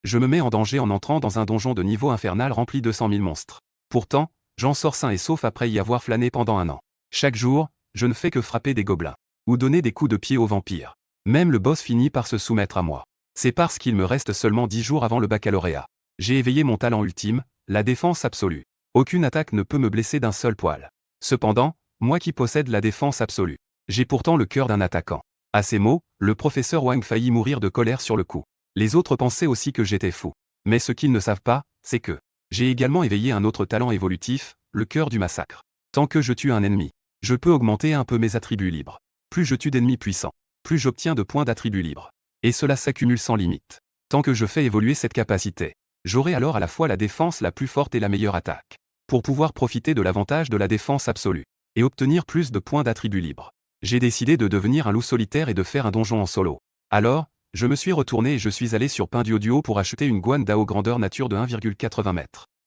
Je me mets en danger en entrant dans un donjon de niveau infernal rempli de 100 000 monstres. Pourtant, j'en sors sain et sauf après y avoir flâné pendant un an. Chaque jour, je ne fais que frapper des gobelins. Ou donner des coups de pied aux vampires. Même le boss finit par se soumettre à moi. C'est parce qu'il me reste seulement 10 jours avant le baccalauréat. J'ai éveillé mon talent ultime, la défense absolue. Aucune attaque ne peut me blesser d'un seul poil. Cependant, moi qui possède la défense absolue, j'ai pourtant le cœur d'un attaquant. À ces mots, le professeur Wang faillit mourir de colère sur le coup. Les autres pensaient aussi que j'étais fou. Mais ce qu'ils ne savent pas, c'est que j'ai également éveillé un autre talent évolutif, le cœur du massacre. Tant que je tue un ennemi, je peux augmenter un peu mes attributs libres. Plus je tue d'ennemis puissants, plus j'obtiens de points d'attributs libres. Et cela s'accumule sans limite. Tant que je fais évoluer cette capacité, j'aurai alors à la fois la défense la plus forte et la meilleure attaque. Pour pouvoir profiter de l'avantage de la défense absolue, et obtenir plus de points d'attributs libres, j'ai décidé de devenir un loup solitaire et de faire un donjon en solo. Alors, je me suis retourné et je suis allé sur Pinduoduo pour acheter une Guan Dao grandeur nature de 1,80 m.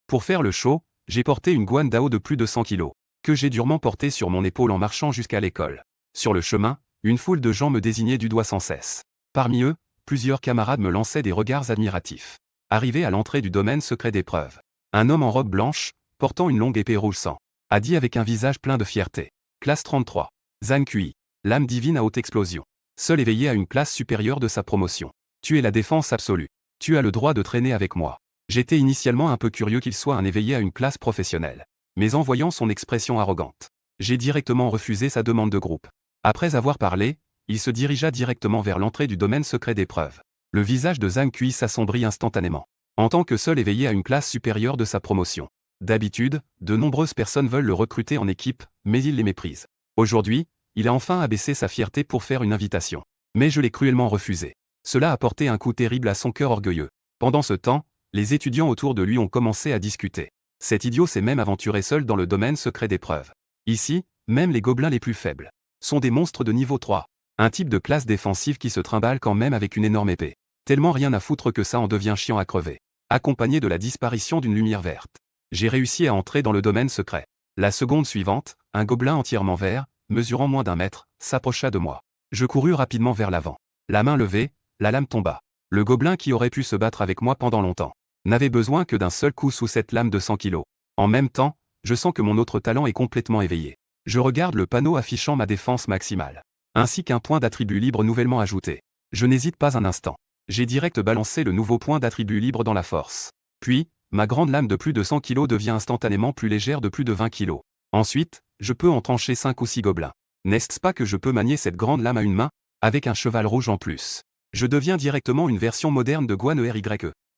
Pour faire le show, j'ai porté une Guan Dao de plus de 100 kg, que j'ai durement portée sur mon épaule en marchant jusqu'à l'école. Sur le chemin, une foule de gens me désignaient du doigt sans cesse. Parmi eux, plusieurs camarades me lançaient des regards admiratifs. Arrivé à l'entrée du domaine secret d'épreuve, un homme en robe blanche, portant une longue épée rouge sang, a dit avec un visage plein de fierté. Classe 33. Zhang Kui, l'âme divine à haute explosion. Seul éveillé à une classe supérieure de sa promotion. Tu es la défense absolue. Tu as le droit de traîner avec moi. J'étais initialement un peu curieux qu'il soit un éveillé à une classe professionnelle. Mais en voyant son expression arrogante, j'ai directement refusé sa demande de groupe. Après avoir parlé, il se dirigea directement vers l'entrée du domaine secret d'épreuve. Le visage de Zhang Kui s'assombrit instantanément. En tant que seul éveillé à une classe supérieure de sa promotion. D'habitude, de nombreuses personnes veulent le recruter en équipe, mais il les méprise. Aujourd'hui, il a enfin abaissé sa fierté pour faire une invitation. Mais je l'ai cruellement refusé. Cela a porté un coup terrible à son cœur orgueilleux. Pendant ce temps, les étudiants autour de lui ont commencé à discuter. Cet idiot s'est même aventuré seul dans le domaine secret d'épreuve. Ici, même les gobelins les plus faibles sont des monstres de niveau 3. Un type de classe défensive qui se trimballe quand même avec une énorme épée. Tellement rien à foutre que ça en devient chiant à crever. Accompagné de la disparition d'une lumière verte. J'ai réussi à entrer dans le domaine secret. La seconde suivante, un gobelin entièrement vert, mesurant moins d'1 mètre, s'approcha de moi. Je courus rapidement vers l'avant. La main levée, la lame tomba. Le gobelin qui aurait pu se battre avec moi pendant longtemps n'avait besoin que d'un seul coup sous cette lame de 100 kg. En même temps, je sens que mon autre talent est complètement éveillé. Je regarde le panneau affichant ma défense maximale, ainsi qu'un point d'attribut libre nouvellement ajouté. Je n'hésite pas un instant. J'ai direct balancé le nouveau point d'attribut libre dans la force. Puis, ma grande lame de plus de 100 kg devient instantanément plus légère de plus de 20 kg. Ensuite, je peux en trancher 5 ou 6 gobelins. N'est-ce pas que je peux manier cette grande lame à une main, avec un cheval rouge en plus? Je deviens directement une version moderne de Guan Erye.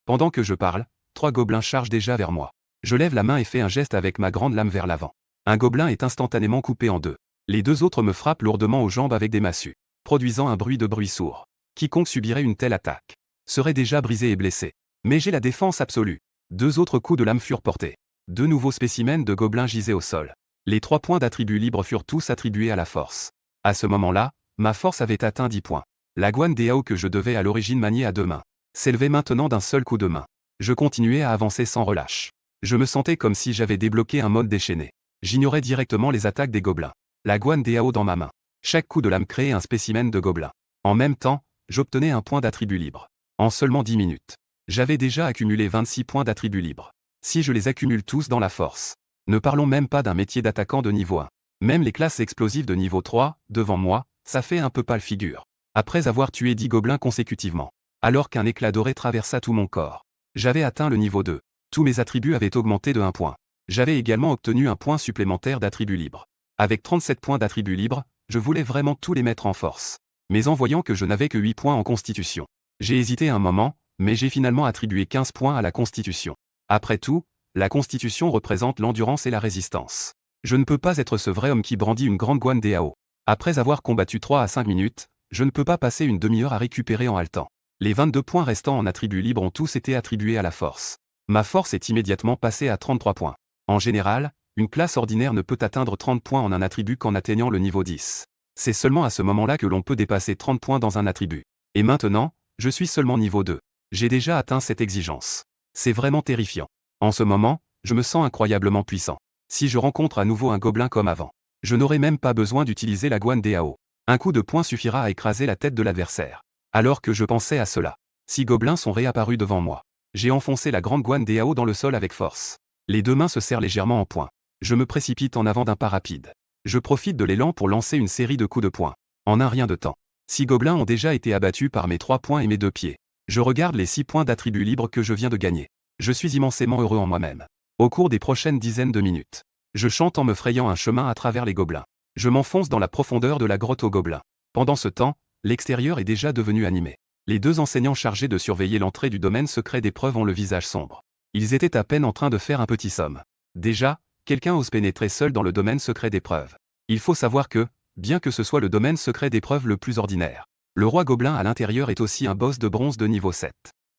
Pendant que je parle, 3 gobelins chargent déjà vers moi. Je lève la main et fais un geste avec ma grande lame vers l'avant. Un gobelin est instantanément coupé en deux. Les 2 autres me frappent lourdement aux jambes avec des massues, produisant un bruit sourd. Quiconque subirait une telle attaque serait déjà brisé et blessé. Mais j'ai la défense absolue. 2 autres coups de lame furent portés. 2 nouveaux spécimens de gobelins gisaient au sol. Les 3 points d'attribut libre furent tous attribués à la force. À ce moment-là, ma force avait atteint 10 points. La Guan Dao que je devais à l'origine manier à 2 mains s'élevait maintenant d'un seul coup de main. Je continuais à avancer sans relâche. Je me sentais comme si j'avais débloqué un mode déchaîné. J'ignorais directement les attaques des gobelins. La Guan Dao dans ma main. Chaque coup de lame créait un spécimen de gobelin. En même temps, j'obtenais un point d'attribut libre. En seulement 10 minutes. J'avais déjà accumulé 26 points d'attribut libre. Si je les accumule tous dans la force. Ne parlons même pas d'un métier d'attaquant de niveau 1. Même les classes explosives de niveau 3, devant moi, ça fait un peu pâle figure. Après avoir tué 10 gobelins consécutivement, alors qu'un éclat doré traversa tout mon corps, j'avais atteint le niveau 2. Tous mes attributs avaient augmenté de 1 point. J'avais également obtenu un point supplémentaire d'attribut libre. Avec 37 points d'attribut libre, je voulais vraiment tous les mettre en force. Mais en voyant que je n'avais que 8 points en constitution, j'ai hésité un moment, mais j'ai finalement attribué 15 points à la constitution. Après tout, la constitution représente l'endurance et la résistance. Je ne peux pas être ce vrai homme qui brandit une grande Guan Dao. Après avoir combattu 3 à 5 minutes, je ne peux pas passer une demi-heure à récupérer en haletant. Les 22 points restants en attribut libre ont tous été attribués à la force. Ma force est immédiatement passée à 33 points. En général, une classe ordinaire ne peut atteindre 30 points en un attribut qu'en atteignant le niveau 10. C'est seulement à ce moment-là que l'on peut dépasser 30 points dans un attribut. Et maintenant, je suis seulement niveau 2. J'ai déjà atteint cette exigence. C'est vraiment terrifiant. En ce moment, je me sens incroyablement puissant. Si je rencontre à nouveau un gobelin comme avant, je n'aurai même pas besoin d'utiliser la Guan Dao. Un coup de poing suffira à écraser la tête de l'adversaire. Alors que je pensais à cela, 6 gobelins sont réapparus devant moi. J'ai enfoncé la grande Guan Dao dans le sol avec force. Les deux mains se serrent légèrement en poing. Je me précipite en avant d'un pas rapide. Je profite de l'élan pour lancer une série de coups de poing. En un rien de temps. 6 gobelins ont déjà été abattus par mes 3 poings et mes 2 pieds. Je regarde les 6 points d'attribut libre que je viens de gagner. Je suis immensément heureux en moi-même. Au cours des prochaines dizaines de minutes, je chante en me frayant un chemin à travers les gobelins. Je m'enfonce dans la profondeur de la grotte aux gobelins. Pendant ce temps, l'extérieur est déjà devenu animé. Les 2 enseignants chargés de surveiller l'entrée du domaine secret d'épreuve ont le visage sombre. Ils étaient à peine en train de faire un petit somme. Déjà, quelqu'un ose pénétrer seul dans le domaine secret d'épreuve. Il faut savoir que, bien que ce soit le domaine secret d'épreuve le plus ordinaire, le roi gobelin à l'intérieur est aussi un boss de bronze de niveau 7.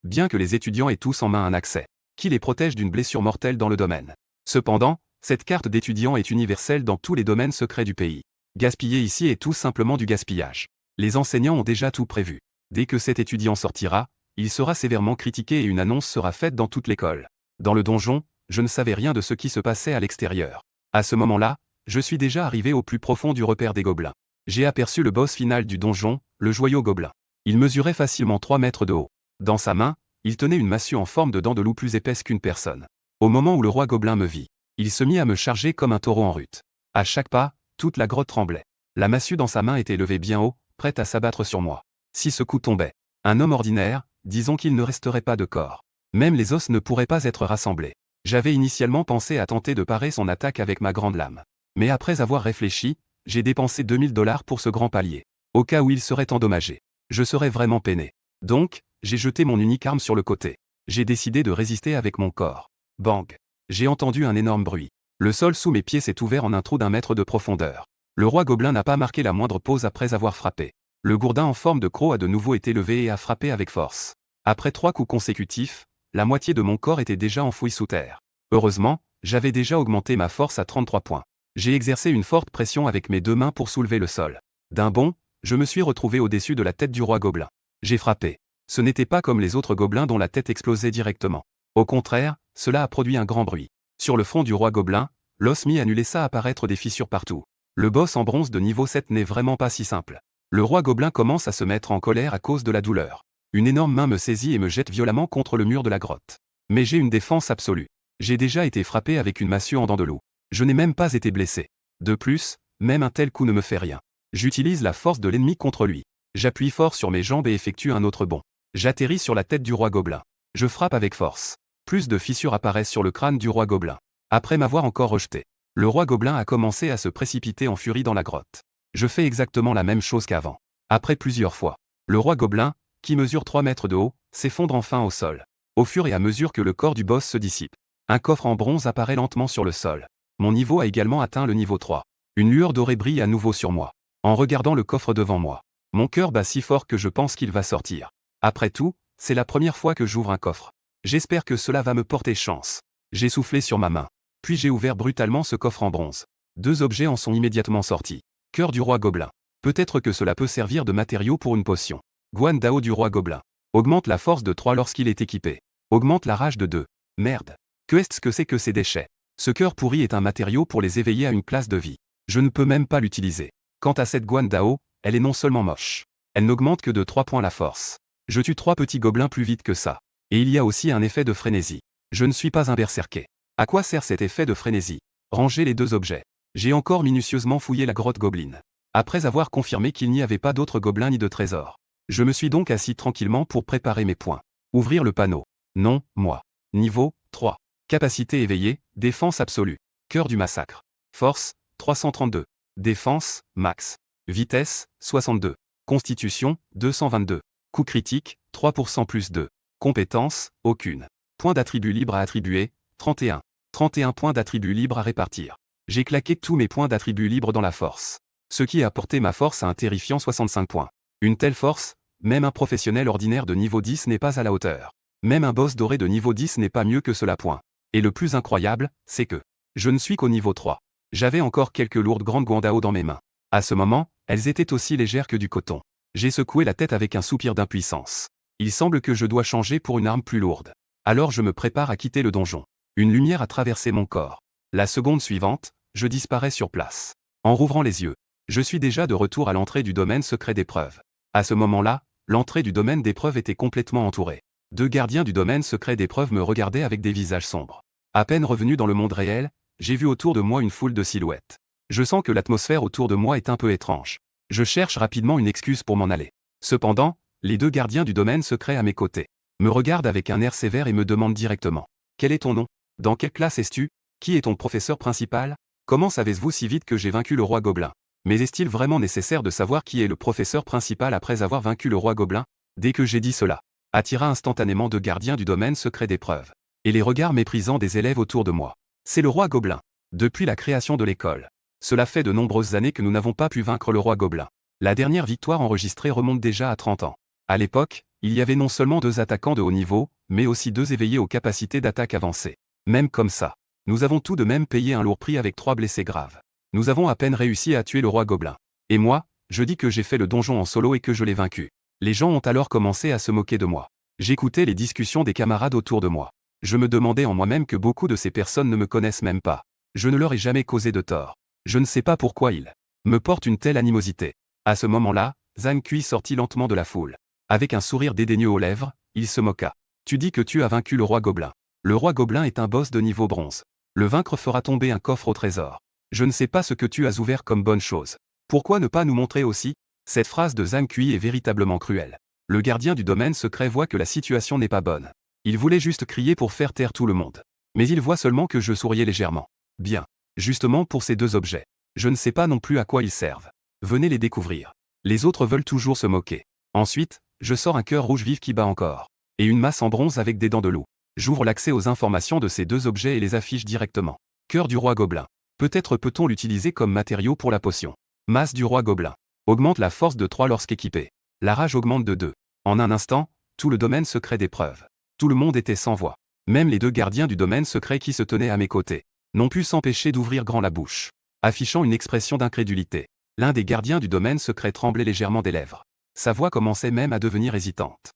Bien que les étudiants aient tous en main un accès, qui les protège d'une blessure mortelle dans le domaine. Cependant, cette carte d'étudiant est universelle dans tous les domaines secrets du pays. Gaspiller ici est tout simplement du gaspillage. Les enseignants ont déjà tout prévu. Dès que cet étudiant sortira, il sera sévèrement critiqué et une annonce sera faite dans toute l'école. Dans le donjon, je ne savais rien de ce qui se passait à l'extérieur. À ce moment-là, je suis déjà arrivé au plus profond du repère des gobelins. J'ai aperçu le boss final du donjon, le joyau gobelin. Il mesurait facilement 3 mètres de haut. Dans sa main, il tenait une massue en forme de dent de loup plus épaisse qu'une personne. Au moment où le roi gobelin me vit, il se mit à me charger comme un taureau en rut. À chaque pas, toute la grotte tremblait. La massue dans sa main était levée bien haut, prête à s'abattre sur moi. Si ce coup tombait, un homme ordinaire, disons qu'il ne resterait pas de corps. Même les os ne pourraient pas être rassemblés. J'avais initialement pensé à tenter de parer son attaque avec ma grande lame. Mais après avoir réfléchi, j'ai dépensé 2000 $ pour ce grand palier. Au cas où il serait endommagé. Je serais vraiment peiné. Donc, j'ai jeté mon unique arme sur le côté. J'ai décidé de résister avec mon corps. Bang! J'ai entendu un énorme bruit. Le sol sous mes pieds s'est ouvert en un trou d'1 mètre de profondeur. Le roi gobelin n'a pas marqué la moindre pause après avoir frappé. Le gourdin en forme de croc a de nouveau été levé et a frappé avec force. Après 3 coups consécutifs, la moitié de mon corps était déjà enfoui sous terre. Heureusement, j'avais déjà augmenté ma force à 33 points. J'ai exercé une forte pression avec mes 2 mains pour soulever le sol. D'un bond, je me suis retrouvé au-dessus de la tête du roi gobelin. J'ai frappé. Ce n'était pas comme les autres gobelins dont la tête explosait directement. Au contraire, cela a produit un grand bruit. Sur le front du roi gobelin, l'os mis annulé ça apparaître des fissures partout. Le boss en bronze de niveau 7 n'est vraiment pas si simple. Le roi gobelin commence à se mettre en colère à cause de la douleur. Une énorme main me saisit et me jette violemment contre le mur de la grotte. Mais j'ai une défense absolue. J'ai déjà été frappé avec une massue en dent de loup. Je n'ai même pas été blessé. De plus, même un tel coup ne me fait rien. J'utilise la force de l'ennemi contre lui. J'appuie fort sur mes jambes et effectue un autre bond. J'atterris sur la tête du roi gobelin. Je frappe avec force. Plus de fissures apparaissent sur le crâne du roi gobelin. Après m'avoir encore rejeté, le roi gobelin a commencé à se précipiter en furie dans la grotte. Je fais exactement la même chose qu'avant. Après plusieurs fois, le roi gobelin, qui mesure 3 mètres de haut, s'effondre enfin au sol. Au fur et à mesure que le corps du boss se dissipe, un coffre en bronze apparaît lentement sur le sol. Mon niveau a également atteint le niveau 3. Une lueur dorée brille à nouveau sur moi. En regardant le coffre devant moi, mon cœur bat si fort que je pense qu'il va sortir. Après tout, c'est la première fois que j'ouvre un coffre. J'espère que cela va me porter chance. J'ai soufflé sur ma main. Puis j'ai ouvert brutalement ce coffre en bronze. 2 objets en sont immédiatement sortis. Cœur du roi gobelin. Peut-être que cela peut servir de matériau pour une potion. Guan Dao du roi gobelin. Augmente la force de 3 lorsqu'il est équipé. Augmente la rage de 2. Merde. Qu'est-ce que c'est que ces déchets? Ce cœur pourri est un matériau pour les éveiller à une classe de vie. Je ne peux même pas l'utiliser. Quant à cette Guan Dao, elle est non seulement moche. Elle n'augmente que de 3 points la force. Je tue 3 petits gobelins plus vite que ça. Et il y a aussi un effet de frénésie. Je ne suis pas un berserker. À quoi sert cet effet de frénésie? Ranger les 2 objets. J'ai encore minutieusement fouillé la grotte gobeline. Après avoir confirmé qu'il n'y avait pas d'autres gobelins ni de trésors. Je me suis donc assis tranquillement pour préparer mes points. Ouvrir le panneau. Non, moi. Niveau 3. Capacité éveillée, défense absolue. Cœur du massacre. Force, 332. Défense, max. Vitesse, 62. Constitution, 222. Coup critique, 3% plus 2. Compétence, aucune. Point d'attribut libre à attribuer, 31. 31 points d'attribut libre à répartir. J'ai claqué tous mes points d'attribut libre dans la force. Ce qui a porté ma force à un terrifiant 65 points. Une telle force, même un professionnel ordinaire de niveau 10 n'est pas à la hauteur. Même un boss doré de niveau 10 n'est pas mieux que cela point. Et le plus incroyable, c'est que je ne suis qu'au niveau 3. J'avais encore quelques lourdes grandes Guan Dao dans mes mains. À ce moment, elles étaient aussi légères que du coton. J'ai secoué la tête avec un soupir d'impuissance. Il semble que je dois changer pour une arme plus lourde. Alors je me prépare à quitter le donjon. Une lumière a traversé mon corps. La seconde suivante, je disparais sur place. En rouvrant les yeux, je suis déjà de retour à l'entrée du domaine secret d'épreuve. À ce moment-là, l'entrée du domaine d'épreuve était complètement entourée. 2 gardiens du domaine secret d'épreuve me regardaient avec des visages sombres. À peine revenu dans le monde réel, j'ai vu autour de moi une foule de silhouettes. Je sens que l'atmosphère autour de moi est un peu étrange. Je cherche rapidement une excuse pour m'en aller. Cependant, les 2 gardiens du domaine secret à mes côtés me regardent avec un air sévère et me demandent directement: quel est ton nom? Dans quelle classe es-tu? Qui est ton professeur principal? Comment savez-vous si vite que j'ai vaincu le roi gobelin? Mais est-il vraiment nécessaire de savoir qui est le professeur principal après avoir vaincu le roi gobelin? Dès que j'ai dit cela, attira instantanément 2 gardiens du domaine secret d'épreuve, et les regards méprisants des élèves autour de moi. C'est le roi gobelin. Depuis la création de l'école, cela fait de nombreuses années que nous n'avons pas pu vaincre le roi gobelin. La dernière victoire enregistrée remonte déjà à 30 ans. À l'époque, il y avait non seulement 2 attaquants de haut niveau, mais aussi 2 éveillés aux capacités d'attaque avancées. Même comme ça, nous avons tout de même payé un lourd prix avec 3 blessés graves. Nous avons à peine réussi à tuer le roi gobelin. Et moi, je dis que j'ai fait le donjon en solo et que je l'ai vaincu. Les gens ont alors commencé à se moquer de moi. J'écoutais les discussions des camarades autour de moi. Je me demandais en moi-même que beaucoup de ces personnes ne me connaissent même pas. Je ne leur ai jamais causé de tort. Je ne sais pas pourquoi ils me portent une telle animosité. À ce moment-là, Zhang Kui sortit lentement de la foule. Avec un sourire dédaigneux aux lèvres, il se moqua. Tu dis que tu as vaincu le roi gobelin. Le roi gobelin est un boss de niveau bronze. Le vaincre fera tomber un coffre au trésor. Je ne sais pas ce que tu as ouvert comme bonne chose. Pourquoi ne pas nous montrer aussi? Cette phrase de Zhang Kui est véritablement cruelle. Le gardien du domaine secret voit que la situation n'est pas bonne. Il voulait juste crier pour faire taire tout le monde. Mais il voit seulement que je souriais légèrement. Bien. Justement pour ces 2 objets. Je ne sais pas non plus à quoi ils servent. Venez les découvrir. Les autres veulent toujours se moquer. Ensuite, je sors un cœur rouge vif qui bat encore. Et une masse en bronze avec des dents de loup. J'ouvre l'accès aux informations de ces 2 objets et les affiche directement. Cœur du roi gobelin. Peut-être peut-on l'utiliser comme matériau pour la potion. Masse du roi gobelin. Augmente la force de 3 lorsqu'équipé. La rage augmente de 2. En un instant, tout le domaine secret d'épreuve. Tout le monde était sans voix. Même les 2 gardiens du domaine secret qui se tenaient à mes côtés n'ont pu s'empêcher d'ouvrir grand la bouche, affichant une expression d'incrédulité. L'un des gardiens du domaine secret tremblait légèrement des lèvres. Sa voix commençait même à devenir hésitante.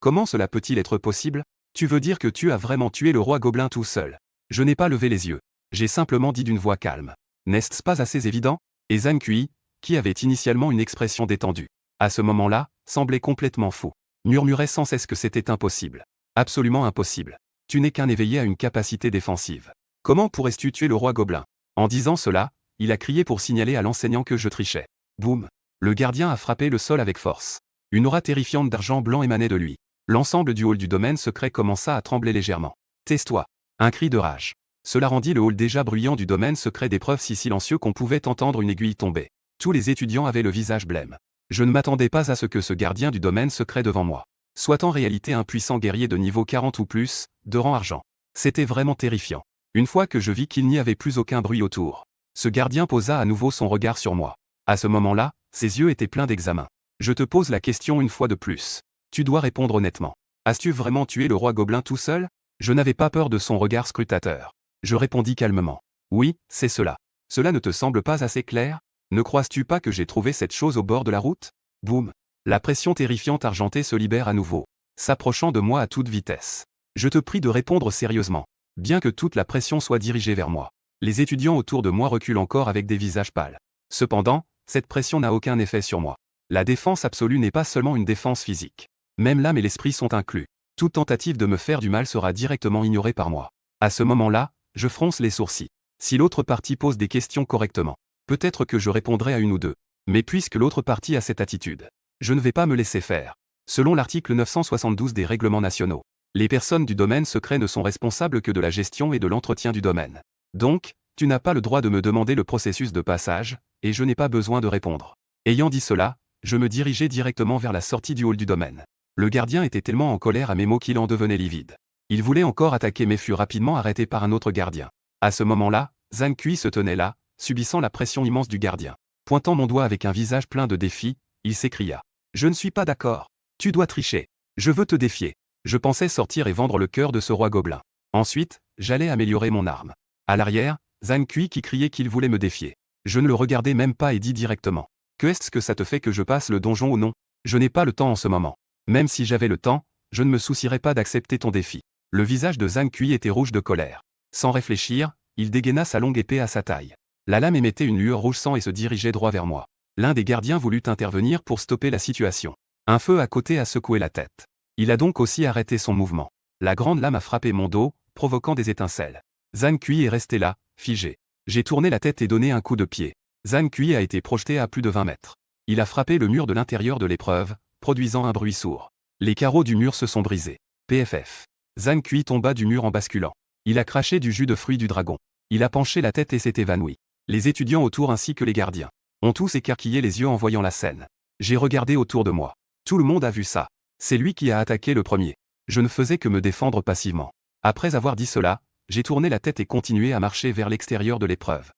Comment cela peut-il être possible? Tu veux dire que tu as vraiment tué le roi gobelin tout seul? Je n'ai pas levé les yeux. J'ai simplement dit d'une voix calme. N'est-ce pas assez évident? Et Zhang Kui, qui avait initialement une expression détendue, à ce moment-là, semblait complètement fou. Murmurait sans cesse que c'était impossible. Absolument impossible. Tu n'es qu'un éveillé à une capacité défensive. Comment pourrais-tu tuer le roi gobelin? En disant cela, il a crié pour signaler à l'enseignant que je trichais. Boum! Le gardien a frappé le sol avec force. Une aura terrifiante d'argent blanc émanait de lui. L'ensemble du hall du domaine secret commença à trembler légèrement. Tais-toi! Un cri de rage. Cela rendit le hall déjà bruyant du domaine secret d'épreuve si silencieux qu'on pouvait entendre une aiguille tomber. Tous les étudiants avaient le visage blême. Je ne m'attendais pas à ce que ce gardien du domaine secret devant moi soit en réalité un puissant guerrier de niveau 40 ou plus, de rang argent. C'était vraiment terrifiant. Une fois que je vis qu'il n'y avait plus aucun bruit autour, ce gardien posa à nouveau son regard sur moi. À ce moment-là, ses yeux étaient pleins d'examen. Je te pose la question une fois de plus. Tu dois répondre honnêtement. As-tu vraiment tué le roi gobelin tout seul? Je n'avais pas peur de son regard scrutateur. Je répondis calmement. Oui, c'est cela. Cela ne te semble pas assez clair? Ne crois-tu pas que j'ai trouvé cette chose au bord de la route? Boum! La pression terrifiante argentée se libère à nouveau, s'approchant de moi à toute vitesse. Je te prie de répondre sérieusement. Bien que toute la pression soit dirigée vers moi, les étudiants autour de moi reculent encore avec des visages pâles. Cependant, cette pression n'a aucun effet sur moi. La défense absolue n'est pas seulement une défense physique. Même l'âme et l'esprit sont inclus. Toute tentative de me faire du mal sera directement ignorée par moi. À ce moment-là, je fronce les sourcils. Si l'autre partie pose des questions correctement, peut-être que je répondrai à une ou deux. Mais puisque l'autre partie a cette attitude, je ne vais pas me laisser faire. Selon l'article 972 des règlements nationaux, les personnes du domaine secret ne sont responsables que de la gestion et de l'entretien du domaine. Donc, tu n'as pas le droit de me demander le processus de passage, et je n'ai pas besoin de répondre. Ayant dit cela, je me dirigeai directement vers la sortie du hall du domaine. Le gardien était tellement en colère à mes mots qu'il en devenait livide. Il voulait encore attaquer mais fut rapidement arrêté par un autre gardien. À ce moment-là, Zhang Kui se tenait là, subissant la pression immense du gardien. Pointant mon doigt avec un visage plein de défi, il s'écria. « Je ne suis pas d'accord. Tu dois tricher. Je veux te défier. » Je pensais sortir et vendre le cœur de ce roi gobelin. Ensuite, j'allais améliorer mon arme. À l'arrière, Zhang Kui qui criait qu'il voulait me défier. Je ne le regardais même pas et dis directement. « Que est-ce que ça te fait que je passe le donjon ou non? Je n'ai pas le temps en ce moment. Même si j'avais le temps, je ne me soucierais pas d'accepter ton défi. » Le visage de Zhang Kui était rouge de colère. Sans réfléchir, il dégaina sa longue épée à sa taille. La lame émettait une lueur rouge sang et se dirigeait droit vers moi. L'un des gardiens voulut intervenir pour stopper la situation. Un feu à côté a secoué la tête. Il a donc aussi arrêté son mouvement. La grande lame a frappé mon dos, provoquant des étincelles. Zhang Kui est resté là, figé. J'ai tourné la tête et donné un coup de pied. Zhang Kui a été projeté à plus de 20 mètres. Il a frappé le mur de l'intérieur de l'épreuve, produisant un bruit sourd. Les carreaux du mur se sont brisés. PFF. Zhang Kui tomba du mur en basculant. Il a craché du jus de fruit du dragon. Il a penché la tête et s'est évanoui. Les étudiants autour ainsi que les gardiens ont tous écarquillé les yeux en voyant la scène. J'ai regardé autour de moi. Tout le monde a vu ça. C'est lui qui a attaqué le premier. Je ne faisais que me défendre passivement. Après avoir dit cela, j'ai tourné la tête et continué à marcher vers l'extérieur de l'épreuve.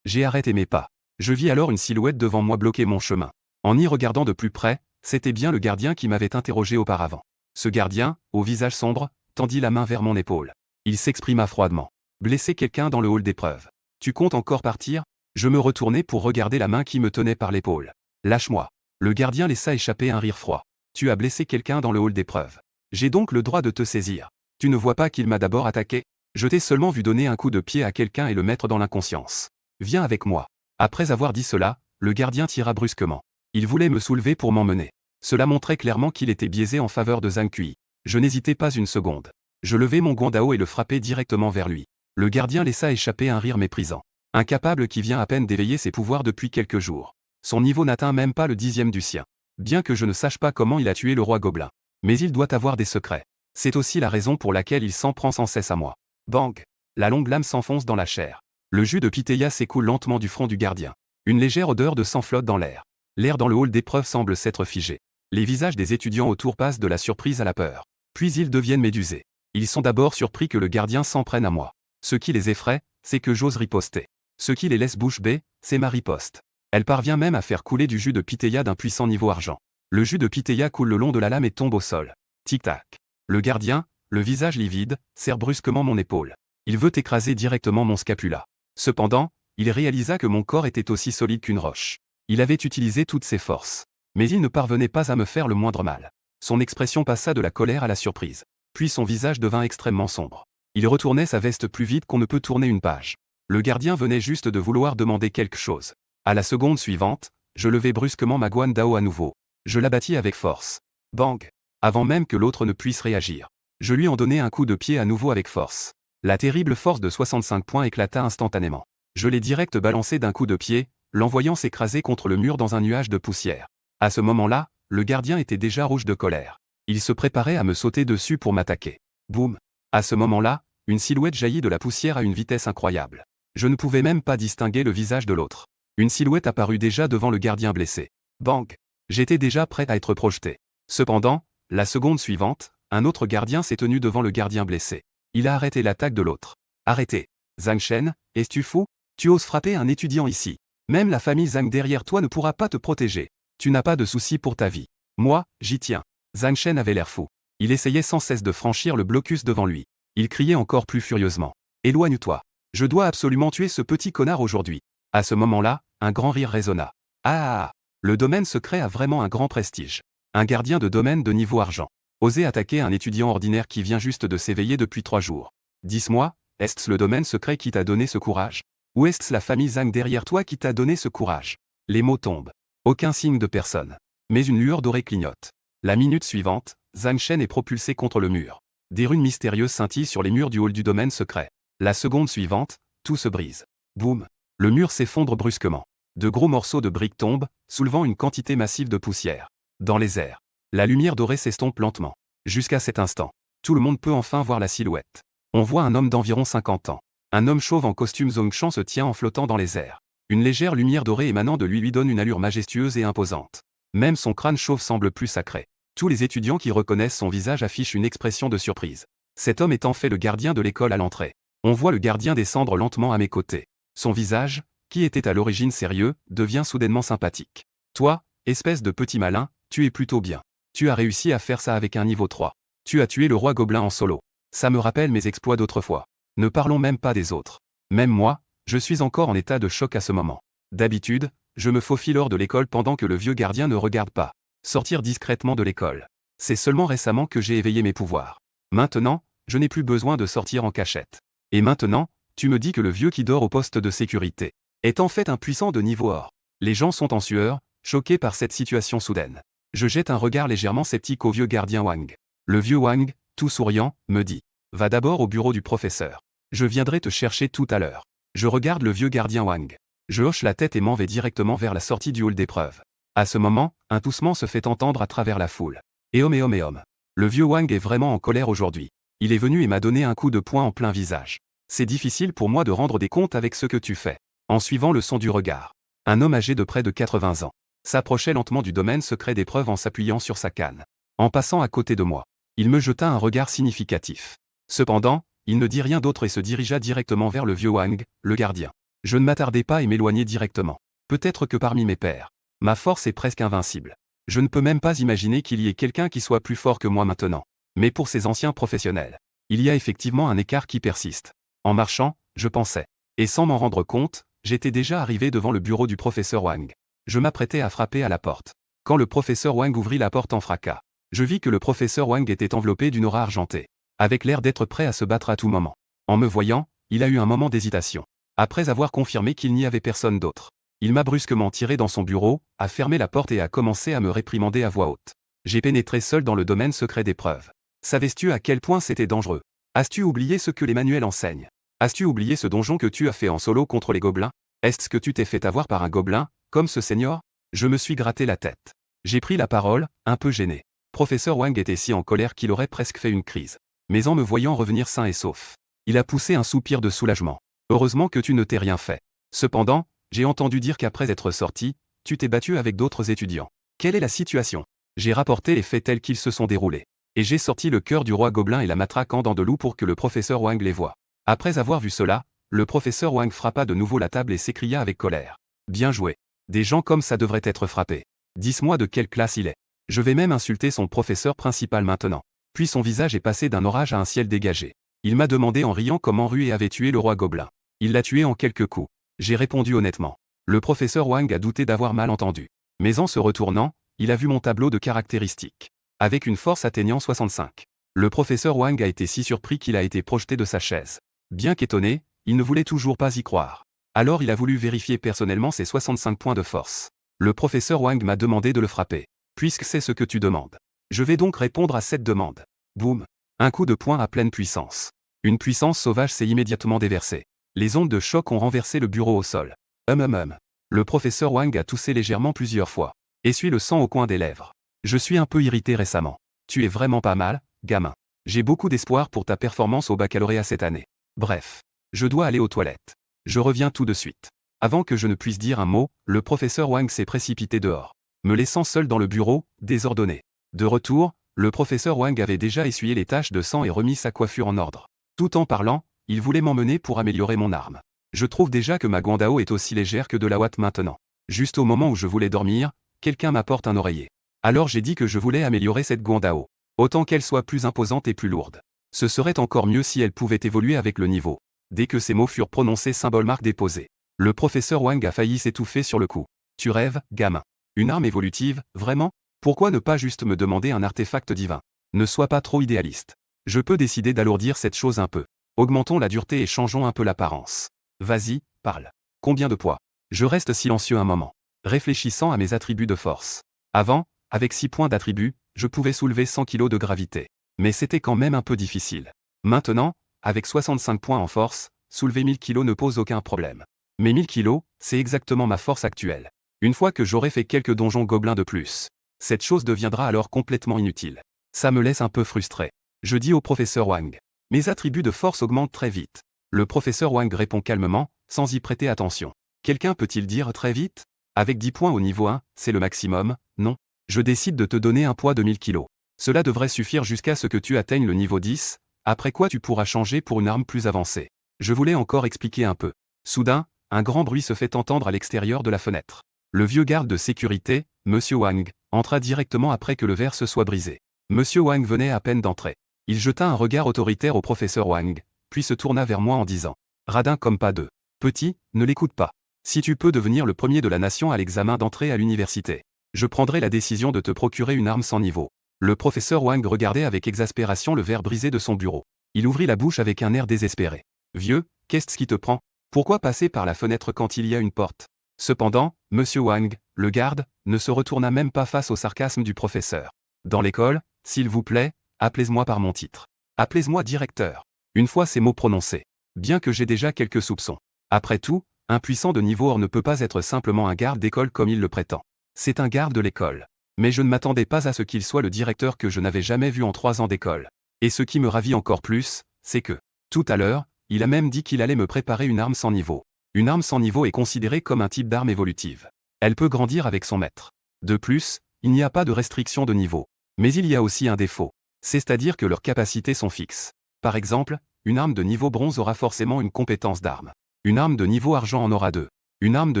J'ai arrêté mes pas. Je vis alors une silhouette devant moi bloquer mon chemin. En y regardant de plus près, c'était bien le gardien qui m'avait interrogé auparavant. Ce gardien, au visage sombre, tendit la main vers mon épaule. Il s'exprima froidement. Blesser quelqu'un dans le hall d'épreuve. Tu comptes encore partir? Je me retournai pour regarder la main qui me tenait par l'épaule. Lâche-moi. Le gardien laissa échapper un rire froid. Tu as blessé quelqu'un dans le hall d'épreuve. J'ai donc le droit de te saisir. Tu ne vois pas qu'il m'a d'abord attaqué? Je t'ai seulement vu donner un coup de pied à quelqu'un et le mettre dans l'inconscience. Viens avec moi. Après avoir dit cela, le gardien tira brusquement. Il voulait me soulever pour m'emmener. Cela montrait clairement qu'il était biaisé en faveur de Zhang Kui. Je n'hésitai pas une seconde. Je levai mon guandao et le frappai directement vers lui. Le gardien laissa échapper un rire méprisant. Un capable qui vient à peine d'éveiller ses pouvoirs depuis quelques jours. Son niveau n'atteint même pas le 10e du sien. Bien que je ne sache pas comment il a tué le roi gobelin. Mais il doit avoir des secrets. C'est aussi la raison pour laquelle il s'en prend sans cesse à moi. Bang! La longue lame s'enfonce dans la chair. Le jus de Pitaya s'écoule lentement du front du gardien. Une légère odeur de sang flotte dans l'air. L'air dans le hall d'épreuve semble s'être figé. Les visages des étudiants autour passent de la surprise à la peur. Puis ils deviennent médusés. Ils sont d'abord surpris que le gardien s'en prenne à moi. Ce qui les effraie, c'est que j'ose riposter. Ce qui les laisse bouche bée, c'est ma riposte. Elle parvient même à faire couler du jus de Pitaya d'un puissant niveau argent. Le jus de Pitaya coule le long de la lame et tombe au sol. Tic-tac. Le gardien, le visage livide, serre brusquement mon épaule. Il veut écraser directement mon scapula. Cependant, il réalisa que mon corps était aussi solide qu'une roche. Il avait utilisé toutes ses forces. Mais il ne parvenait pas à me faire le moindre mal. Son expression passa de la colère à la surprise. Puis son visage devint extrêmement sombre. Il retournait sa veste plus vite qu'on ne peut tourner une page. Le gardien venait juste de vouloir demander quelque chose. À la seconde suivante, je levai brusquement ma guandao à nouveau. Je l'abattis avec force. Bang! Avant même que l'autre ne puisse réagir. Je lui en donnai un coup de pied à nouveau avec force. La terrible force de 65 points éclata instantanément. Je l'ai direct balancé d'un coup de pied, l'envoyant s'écraser contre le mur dans un nuage de poussière. À ce moment-là, le gardien était déjà rouge de colère. Il se préparait à me sauter dessus pour m'attaquer. Boum! À ce moment-là, une silhouette jaillit de la poussière à une vitesse incroyable. Je ne pouvais même pas distinguer le visage de l'autre. Une silhouette apparut déjà devant le gardien blessé. Bang! J'étais déjà prêt à être projeté. Cependant, la seconde suivante, un autre gardien s'est tenu devant le gardien blessé. Il a arrêté l'attaque de l'autre. Arrêtez. Zhang Shen, es-tu fou? Tu oses frapper un étudiant ici. Même la famille Zhang derrière toi ne pourra pas te protéger. Tu n'as pas de souci pour ta vie. Moi, j'y tiens. Zhang Shen avait l'air fou. Il essayait sans cesse de franchir le blocus devant lui. Il criait encore plus furieusement. Éloigne-toi. Je dois absolument tuer ce petit connard aujourd'hui. À ce moment-là, un grand rire résonna. Ah! Le domaine secret a vraiment un grand prestige. Un gardien de domaine de niveau argent. Oser attaquer un étudiant ordinaire qui vient juste de s'éveiller depuis 3 jours. Dis-moi, est-ce le domaine secret qui t'a donné ce courage? Ou est-ce la famille Zhang derrière toi qui t'a donné ce courage? Les mots tombent. Aucun signe de personne. Mais une lueur dorée clignote. La minute suivante, Zhang Shen est propulsé contre le mur. Des runes mystérieuses scintillent sur les murs du hall du domaine secret. La seconde suivante, tout se brise. Boum! Le mur s'effondre brusquement. De gros morceaux de briques tombent, soulevant une quantité massive de poussière. Dans les airs, la lumière dorée s'estompe lentement. Jusqu'à cet instant, tout le monde peut enfin voir la silhouette. On voit un homme d'environ 50 ans. Un homme chauve en costume Zongshan se tient en flottant dans les airs. Une légère lumière dorée émanant de lui donne une allure majestueuse et imposante. Même son crâne chauve semble plus sacré. Tous les étudiants qui reconnaissent son visage affichent une expression de surprise. Cet homme est en fait le gardien de l'école à l'entrée. On voit le gardien descendre lentement à mes côtés. Son visage, qui était à l'origine sérieux, devient soudainement sympathique. Toi, espèce de petit malin, tu es plutôt bien. Tu as réussi à faire ça avec un niveau 3. Tu as tué le roi gobelin en solo. Ça me rappelle mes exploits d'autrefois. Ne parlons même pas des autres. Même moi, je suis encore en état de choc à ce moment. D'habitude, je me faufile hors de l'école pendant que le vieux gardien ne regarde pas. Sortir discrètement de l'école. C'est seulement récemment que j'ai éveillé mes pouvoirs. Maintenant, je n'ai plus besoin de sortir en cachette. Et maintenant, tu me dis que le vieux qui dort au poste de sécurité est en fait un puissant de niveau or. Les gens sont en sueur, choqués par cette situation soudaine. Je jette un regard légèrement sceptique au vieux gardien Wang. Le vieux Wang, tout souriant, me dit « Va d'abord au bureau du professeur. Je viendrai te chercher tout à l'heure. » Je regarde le vieux gardien Wang. Je hoche la tête et m'en vais directement vers la sortie du hall d'épreuve. À ce moment, un toussement se fait entendre à travers la foule. Et homme. Le vieux Wang est vraiment en colère aujourd'hui. Il est venu et m'a donné un coup de poing en plein visage. C'est difficile pour moi de rendre des comptes avec ce que tu fais. En suivant le son du regard. Un homme âgé de près de 80 ans s'approchait lentement du domaine secret d'épreuve en s'appuyant sur sa canne. En passant à côté de moi, il me jeta un regard significatif. Cependant, il ne dit rien d'autre et se dirigea directement vers le vieux Wang, le gardien. Je ne m'attardai pas et m'éloignai directement. Peut-être que parmi mes pairs, ma force est presque invincible. Je ne peux même pas imaginer qu'il y ait quelqu'un qui soit plus fort que moi maintenant. Mais pour ces anciens professionnels, il y a effectivement un écart qui persiste. En marchant, je pensais. Et sans m'en rendre compte, j'étais déjà arrivé devant le bureau du professeur Wang. Je m'apprêtais à frapper à la porte. Quand le professeur Wang ouvrit la porte en fracas, je vis que le professeur Wang était enveloppé d'une aura argentée, avec l'air d'être prêt à se battre à tout moment. En me voyant, il a eu un moment d'hésitation. Après avoir confirmé qu'il n'y avait personne d'autre, il m'a brusquement tiré dans son bureau, a fermé la porte et a commencé à me réprimander à voix haute. J'ai pénétré seul dans le domaine secret d'épreuve. Savais-tu à quel point c'était dangereux? As-tu oublié ce que les manuels enseignent? As-tu oublié ce donjon que tu as fait en solo contre les gobelins? Est-ce que tu t'es fait avoir par un gobelin, comme ce seigneur? Je me suis gratté la tête. J'ai pris la parole, un peu gêné. Professeur Wang était si en colère qu'il aurait presque fait une crise. Mais en me voyant revenir sain et sauf, il a poussé un soupir de soulagement. Heureusement que tu ne t'es rien fait. Cependant, j'ai entendu dire qu'après être sorti, tu t'es battu avec d'autres étudiants. Quelle est la situation? J'ai rapporté les faits tels qu'ils se sont déroulés. Et j'ai sorti le cœur du roi gobelin et la matraque en dents de loup pour que le professeur Wang les voie. Après avoir vu cela, le professeur Wang frappa de nouveau la table et s'écria avec colère. Bien joué. Des gens comme ça devraient être frappés. Dis-moi de quelle classe il est. Je vais même insulter son professeur principal maintenant. Puis son visage est passé d'un orage à un ciel dégagé. Il m'a demandé en riant comment Rue avait tué le roi gobelin. Il l'a tué en quelques coups. J'ai répondu honnêtement. Le professeur Wang a douté d'avoir mal entendu. Mais en se retournant, il a vu mon tableau de caractéristiques. Avec une force atteignant 65. Le professeur Wang a été si surpris qu'il a été projeté de sa chaise. Bien qu'étonné, il ne voulait toujours pas y croire. Alors il a voulu vérifier personnellement ses 65 points de force. Le professeur Wang m'a demandé de le frapper. Puisque c'est ce que tu demandes. Je vais donc répondre à cette demande. Boum. Un coup de poing à pleine puissance. Une puissance sauvage s'est immédiatement déversée. Les ondes de choc ont renversé le bureau au sol. Le professeur Wang a toussé légèrement plusieurs fois. Essuie le sang au coin des lèvres. Je suis un peu irrité récemment. Tu es vraiment pas mal, gamin. J'ai beaucoup d'espoir pour ta performance au baccalauréat cette année. Bref. Je dois aller aux toilettes. Je reviens tout de suite. Avant que je ne puisse dire un mot, le professeur Wang s'est précipité dehors, me laissant seul dans le bureau, désordonné. De retour, le professeur Wang avait déjà essuyé les taches de sang et remis sa coiffure en ordre. Tout en parlant, il voulait m'emmener pour améliorer mon arme. Je trouve déjà que ma Guandao est aussi légère que de la ouate maintenant. Juste au moment où je voulais dormir, quelqu'un m'apporte un oreiller. Alors j'ai dit que je voulais améliorer cette Guandao. Autant qu'elle soit plus imposante et plus lourde. Ce serait encore mieux si elle pouvait évoluer avec le niveau. Dès que ces mots furent prononcés, symbole marque déposé. Le professeur Wang a failli s'étouffer sur le coup. Tu rêves, gamin. Une arme évolutive, vraiment? Pourquoi ne pas juste me demander un artefact divin? Ne sois pas trop idéaliste. Je peux décider d'alourdir cette chose un peu. Augmentons la dureté et changeons un peu l'apparence. Vas-y, parle. Combien de poids? Je reste silencieux un moment, réfléchissant à mes attributs de force. Avant, avec 6 points d'attributs, je pouvais soulever 100 kg de gravité. Mais c'était quand même un peu difficile. Maintenant, avec 65 points en force, soulever 1000 kg ne pose aucun problème. Mais 1000 kg, c'est exactement ma force actuelle. Une fois que j'aurai fait quelques donjons gobelins de plus, cette chose deviendra alors complètement inutile. Ça me laisse un peu frustré. Je dis au professeur Wang. Mes attributs de force augmentent très vite. Le professeur Wang répond calmement, sans y prêter attention. Quelqu'un peut-il dire très vite? Avec 10 points au niveau 1, c'est le maximum, non? Je décide de te donner un poids de 1000 kg. Cela devrait suffire jusqu'à ce que tu atteignes le niveau 10, après quoi tu pourras changer pour une arme plus avancée. Je voulais encore expliquer un peu. Soudain, un grand bruit se fait entendre à l'extérieur de la fenêtre. Le vieux garde de sécurité, Monsieur Wang, entra directement après que le verre se soit brisé. Monsieur Wang venait à peine d'entrer. Il jeta un regard autoritaire au professeur Wang, puis se tourna vers moi en disant « Radin comme pas deux. Petit, ne l'écoute pas. Si tu peux devenir le premier de la nation à l'examen d'entrée à l'université, je prendrai la décision de te procurer une arme sans niveau. » Le professeur Wang regardait avec exaspération le verre brisé de son bureau. Il ouvrit la bouche avec un air désespéré. « Vieux, qu'est-ce qui te prend? Pourquoi passer par la fenêtre quand il y a une porte? » Cependant, Monsieur Wang, Le garde ne se retourna même pas face au sarcasme du professeur. Dans l'école, s'il vous plaît, appelez-moi par mon titre. Appelez-moi directeur. Une fois ces mots prononcés. Bien que j'ai déjà quelques soupçons. Après tout, un puissant de niveau or ne peut pas être simplement un garde d'école comme il le prétend. C'est un garde de l'école. Mais je ne m'attendais pas à ce qu'il soit le directeur que je n'avais jamais vu en 3 ans d'école. Et ce qui me ravit encore plus, c'est que, tout à l'heure, il a même dit qu'il allait me préparer une arme sans niveau. Une arme sans niveau est considérée comme un type d'arme évolutive. Elle peut grandir avec son maître. De plus, il n'y a pas de restriction de niveau. Mais il y a aussi un défaut. C'est-à-dire que leurs capacités sont fixes. Par exemple, une arme de niveau bronze aura forcément une compétence d'arme. Une arme de niveau argent en aura 2. Une arme de